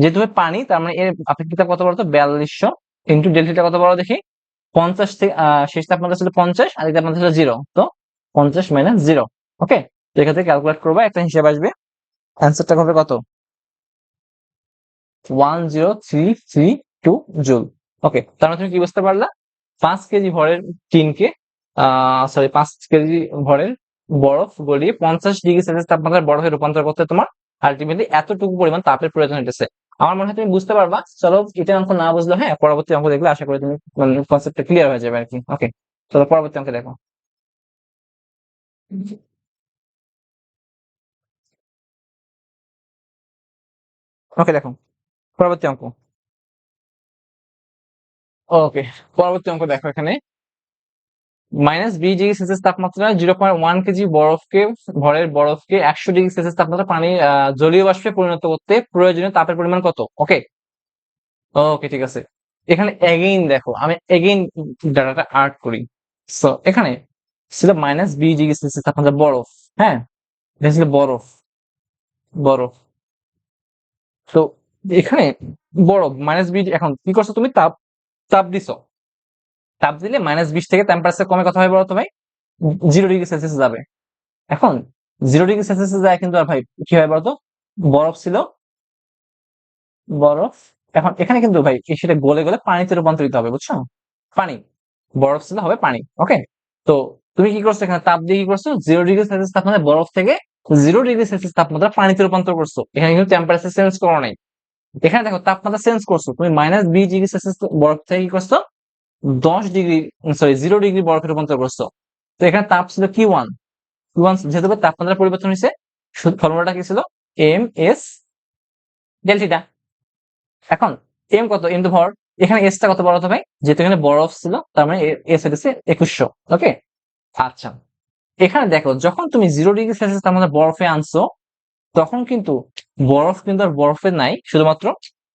যেহেতু পানি তার মানে এর আপেক্ষিকতা কত বলতো 4200 ইন্টু ডেল্টাটা কত বলো দেখি, 50 থেকে শেষ তাপমাত্রা ছিল 50 আর এই তাপমাত্রা ছিল 0, তো 50 মাইনাস 0। ওকে, তো এখান থেকে ক্যালকুলেট করবা, একটা হিসাব আসবে, অ্যান্সারটা হবে কত 10332 জুল। ওকে, তার মানে তুমি কি বুঝতে পারলা, 5 কেজি ভরের টিনকে, সরি 5 কেজি ভরের বরফ গলিয়ে 50 ডিগ্রি সেলসিয়াস তাপমাত্রার বরফে রূপান্তর করতে তোমার আলটিমেটলি এতটুকু পরিমাণ তাপের প্রয়োজন হইতেছে। আমার মনে হয় তুমি বুঝতে পারবা। চলো, এটা অঙ্ক না বুঝলে হ্যাঁ পরবর্তী অঙ্ক দেখলে আশা করি তুমি কনসেপ্টটা ক্লিয়ার হয়ে যাবে আর কি। ওকে, চলো পরবর্তী অঙ্কে দেখো। ওকে দেখো পরবর্তী অঙ্ক। ওকে, পরবর্তী অঙ্ক দেখো এখানে, -20 ডিগ্রি সেলসিয়াস তাপমাত্রায় 0.1 কেজি ভরের বরফকে 100 ডিগ্রি সেলসিয়াস তাপমাত্রা পানি জলীয় বাষ্পে পরিণত করতে প্রয়োজনীয় তাপের পরিমাণ কত? ওকে ওকে ঠিক আছে। এখানে এগেইন দেখো, আমি এগেইন ডাটাটা আর্ট করি। সো এখানে ছিল -20 ডিগ্রি সেলসিয়াস তাপমাত্রা বরফ, হ্যাঁ, এটা ছিল বরফ, বরফ। তো এখানে বরফ -20, এখন কি করছো তুমি, তাপ তাপ দিছো, তাপ দিলে -20 থেকে টেম্পারেচার কমে কথা হয় বলো তো ভাই, 0 ডিগ্রি সেলসিয়াস যাবে। এখন 0 ডিগ্রি সেলসিয়াস যায় কিন্তু আর ভাই কি হয় বলতো, বরফ ছিল, বরফ, এখন এখানে কিন্তু ভাই সেটা গলে গলে পানিতে রূপান্তরিত হবে, বুঝছো, পানি, বরফ ছিল হবে পানি। ওকে, তো তুমি কি করছো এখানে তাপ দিয়ে কি করছো, 0 ডিগ্রি সেলসিয়াস তাপমাত্রা বরফ থেকে 0 ডিগ্রি সেলসিয়াস তাপমাত্রা পানিতে রূপান্তর করছো, এখানে কিন্তু টেম্পারেচার চেঞ্জ করো নাই। এখানে দেখো তাপমাত্রা চেঞ্জ করছো তুমি, -20 ডিগ্রি সেলসিয়াস বরফ থেকে কি করছো 10 ডিগ্রি, সরি 0 ডিগ্রি বরফে রূপান্তর করছো। তো এখানে তাপ ছিল Q1, Q1 যেহেতু তাপমাত্রা পরিবর্তন হয়েছে, ফর্মুলাটা কি ছিল এম এস ডেল থিটা। এখন এম কত, এম তো ভর, এখানে এস টা কত বড় হবে, যেহেতু এখানে বরফ ছিল তার মানে এস হইতেছে 2100। ওকে, আচ্ছা, এখানে দেখো যখন তুমি 0 ডিগ্রি সেলসিয়াস তাপমাত্রা বরফে আনছো, তখন কিন্তু বরফ কিন্তু আর বরফে নাই শুধুমাত্র,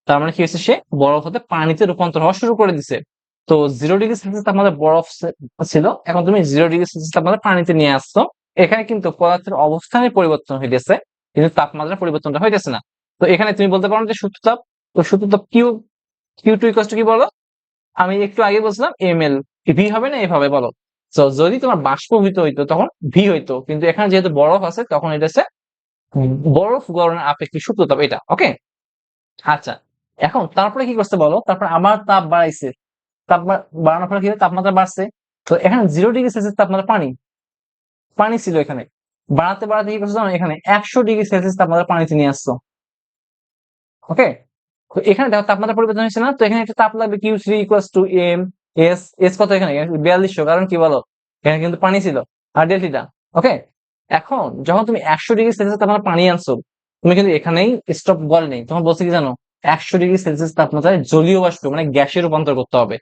তার মানে কি হয়েছে, সে বরফ হতে পানিতে রূপান্তর হওয়া শুরু করে দিছে। তো 0 ডিগ্রি সেলসিয়াস তাপমাত্রা বরফ ছিল, এখন তুমি 0 ডিগ্রি সেলসিয়াস তাপমাত্রা পানিতে নিয়ে আসছো, এখানে কিন্তু পদার্থের অবস্থানের পরিবর্তন হইতেছে, কিন্তু তাপমাত্রার পরিবর্তনটা হইতেছে না। তো এখানে তুমি বলতে পারো যে সূত্রতাপ, তো সূত্রতাপ Q, Q to equal to কি বলো, আমি একটু আগে বলছিলাম এম এল, ভি হবে না এভাবে বলো। তো যদি তোমার বাষ্পীভূত হইতো তখন ভি হইতো, কিন্তু এখানে যেহেতু বরফ আছে তখন এটা হচ্ছে বরফ গলনের আপেক্ষিক সূত্রতাপ এটা। ওকে, আচ্ছা, এখন তারপরে কি করতে বলো, তারপর আবার তাপ বাড়াইছে, তাপ বাড়ানোর ফলে কি হলো? তাপমাত্রা বাড়ছে। তো এখানে 0°C তাপমাত্রা পানি ছিল, এখানে বাড়াতে বাড়াতে কি করছো জানো, এখানে 100°C তাপমাত্রা পানিতে নিয়ে আসছো। ওকে, তো এখানে দেখো তাপমাত্রা পরিবর্তন হয়েছে না, তো এখানে একটা তাপ লাগবে Q3 m s কত এখানে 4200, কারণ কি বলো, এখানে কিন্তু পানি ছিল আর ডেল্টিটা। ওকে, এখন যখন তুমি 100°C তাপমাত্রা পানি আনছো, তুমি কিন্তু এখানেই স্টপ বল নেই, তখন বলছে কি জানো, 100°C তাপমাত্রায় জলীয় বাষ্প মানে গ্যাসে রূপান্তর করতে হবে।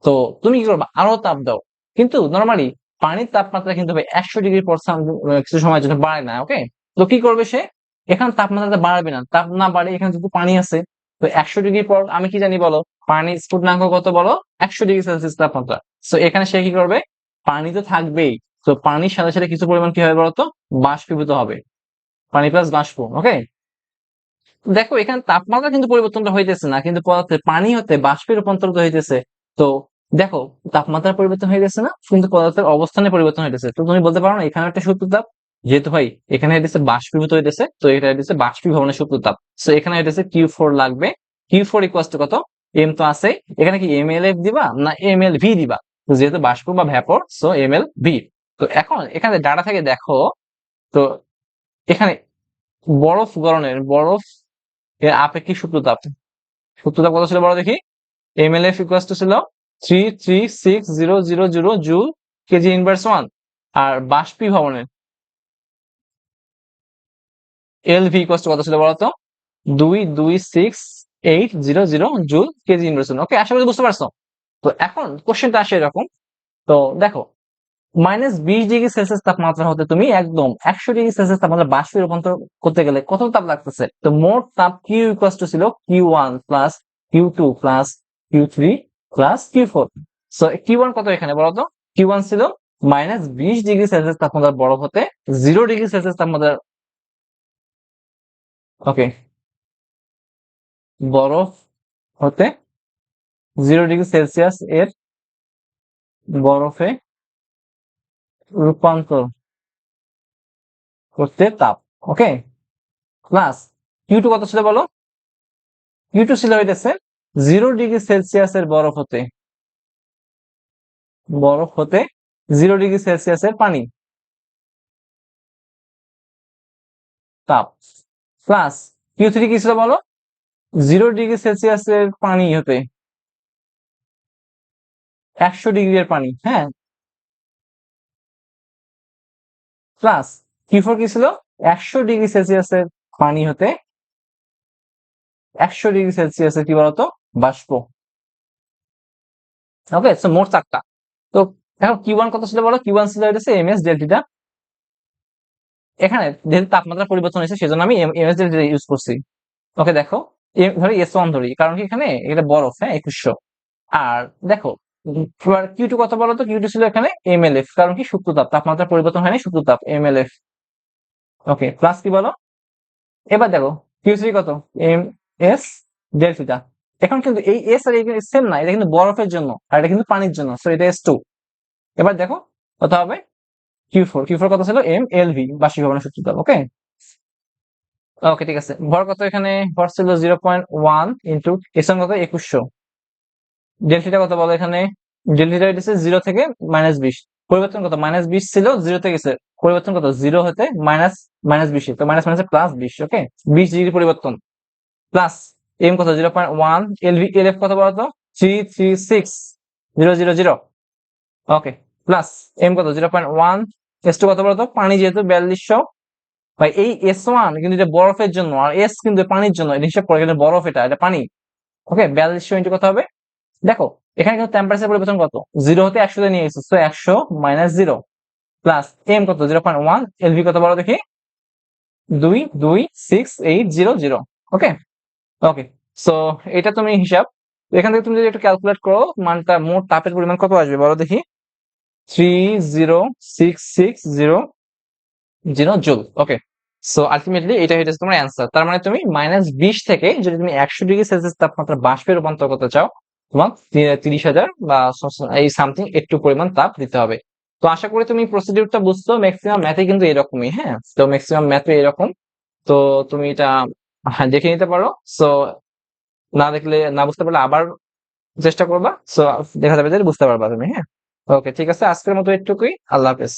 তো তুমি কি করবা, আরো তাপ দাও। কিন্তু নরমালি পানির তাপমাত্রা কিন্তু 100° পর কিছু সময়ের জন্য বাড়ে না। ওকে, তো কি করবে সে, এখানে তাপমাত্রাটা বাড়বে না, তাপ না বাড়ে, এখানে যেহেতু পানি আছে, তো 100° পর আমি কি জানি বলো, পানির স্ফুটনাঙ্ক কত বলো, 100°C তাপমাত্রা। তো এখানে সে কি করবে, পানি তো থাকবেই, তো পানির সাথে সাথে কিছু পরিমাণ কি হবে বলতো, বাষ্পীভূত হবে, পানি প্লাস বাষ্প। ওকে, দেখো এখানে তাপমাত্রা কিন্তু পরিবর্তনটা হইতেছে না, কিন্তু পদার্থের পানি হতে বাষ্পে রূপান্তরিত হইতেছে। তো দেখো তাপমাত্রা পরিবর্তন হয়ে গেছে না, কিন্তু পদার্থের অবস্থানে পরিবর্তন হইতেছে। তো তুমি বলতে পারো না এখানে একটা সূত্র তাপ, যেহেতু ভাই এখানে হইতেছে বাষ্পীভূত হইতেছে, তো এটা হইতেছে বাষ্পীভবনের সূত্র তাপ। তো এখানে হইতেছে Q4 লাগবে। Q4 ইকুয়াল টু কত, এম তো আছে, এখানে কি MLF দিবা না MLV দিবা, তো যেহেতু বাষ্প বা ভ্যাপর, সো MLV। তো এখন এখানে ডাটা থেকে দেখো, তো এখানে বরফ গলনের, বরফ এর আপেক্ষিক সূত্রতাপ কত ছিল বলো দেখি, MLF ইকুয়াল টু ছিল 336,000 জুল কেজি ইনভার্স 1, আর বাষ্পীভবনের LV ইকুয়াল টু কত ছিল বলতো, 226,800 জুল কেজি ইনভার্স 1। ওকে, আশা করি বুঝতে পারছো। তো এখন কোশ্চেনটা আসে এরকম, তো দেখো -20°C তাপমাত্রা হতে তুমি একদম 100°C তাপমাত্রা বাষ্পে রূপান্তর করতে গেলে কত তাপ লাগতেছে, তো মোট তাপ Q ইকুয়াল টু ছিল Q1 plus Q2 plus Q3 plus Q4। So Q1 কত এখানে বলতো, Q1 ছিল -20°C তাপমাত্রা বরফ হতে 0°C তাপমাত্রা, ওকে, বরফ হতে 0°C এর বরফে রূপান্তর করতে তাপ। ওকে, প্লাস Q2 কত ছিল বলো, Q2 ছিল হইতেছে 0°C এর বরফ হতে 0°C এর পানি তাপ, প্লাস Q3 কি ছিল বলো, 0°C এর পানি হতে 100° এর পানি, হ্যাঁ, প্লাস Q4 কি ছিল, 100°C এর পানি হতে 100°C এর কি বলতো, বাষ্প। ওকে, সো মোট 4টা। তো এখন Q1 কত ছিল বলো, Q1 ছিল হইতেছে ms ডেল্টা, এখানে যেহেতু তাপমাত্রা পরিবর্তন হয়েছে সেজন্য আমি ms ডেল্টা ইউজ করছি। ওকে, দেখো ধরি S1 ধরি, কারণ কি এখানে এটা বরফ, হ্যাঁ 2100। আর দেখো Q2 কত বলো তো, Q2 ছিল এখানে MLF, কারণ কি সূত্রতাপ, তাপমাত্রা পরিবর্তন হয়নি, সূত্রতাপ MLF। ওকে, প্লাস কি বলো, এবার দেখো Q3 কত, MS ডেল্টা। এখন কিন্তু এই S আর এই সেম না, এটা কিন্তু বরফের জন্য আর এটা কিন্তু পানির জন্য, সো এটা S2। এবার দেখো কত হবে, Q4 কত ছিল, MLV বাষ্পীভবনের সূত্রতাপ। ওকে, ওকে ঠিক আছে, ভর কত এখানে, ভর ছিল 0.1 ইন্টু S1 কত 2100, ডেল্টা কত বলো এখানে, ডেল্টা হইতেছে 0 থেকে -20, পরিবর্তন কত, -20 ছিল 0 তে গেছে, পরিবর্তন কত 0 হতে -20, তো মাইনাস মাইনাসে +20। ওকে, 20° পরিবর্তন, প্লাস এম কত 0.1, এলভি এলএফ কত বলতো 336,000। ওকে, প্লাস এম কত 0.1, S2 কত বলতো, পানি যেহেতু 4200, ভাই এই S1 কিন্তু এটা বরফের জন্য আর S কিন্তু পানির জন্য, এটা হিসাব করে, কিন্তু বরফ এটা পানি। ওকে, 4200 ইন্টু কত হবে, দেখো এখানে কিন্তু টেম্পারেচার পরিবর্তন কত, 0 হতে 100 তে নিয়ে গেছে, সো 100 - 0, প্লাস এম কত 0.1, এলভি কত বলো দেখি 226,800। ওকে, ওকে, সো এটা তুমি হিসাব, এখান থেকে তুমি যদি একটু ক্যালকুলেট করো, মানটা মোট তাপের পরিমাণ কত আসবে বলো দেখি, 30660 জুল। ওকে, সো আলটিমেটলি এটা হচ্ছে তোমার অ্যান্সার। তার মানে তুমি -20 থেকে যদি তুমি 100°C তাপমাত্রা বাষ্পে রূপান্তর করতে চাও, তোমার 30,000 বা এই সামথিং একটু পরিমাণ তাপ দিতে হবে। তো আশা করি তুমি প্রসিডিউরটা বুঝছো, ম্যাক্সিমাম ম্যাথে কিন্তু এরকমই, হ্যাঁ, তো ম্যাক্সিমাম ম্যাথে এরকম। তো তুমি এটা দেখে নিতে পারো। সো না দেখলে, না বুঝতে পারলে আবার চেষ্টা করবা, সো দেখা যাবে যে বুঝতে পারবা তুমি, হ্যাঁ। ওকে, ঠিক আছে। আজকের মতো এটুকুই। আল্লাহ হাফেজ।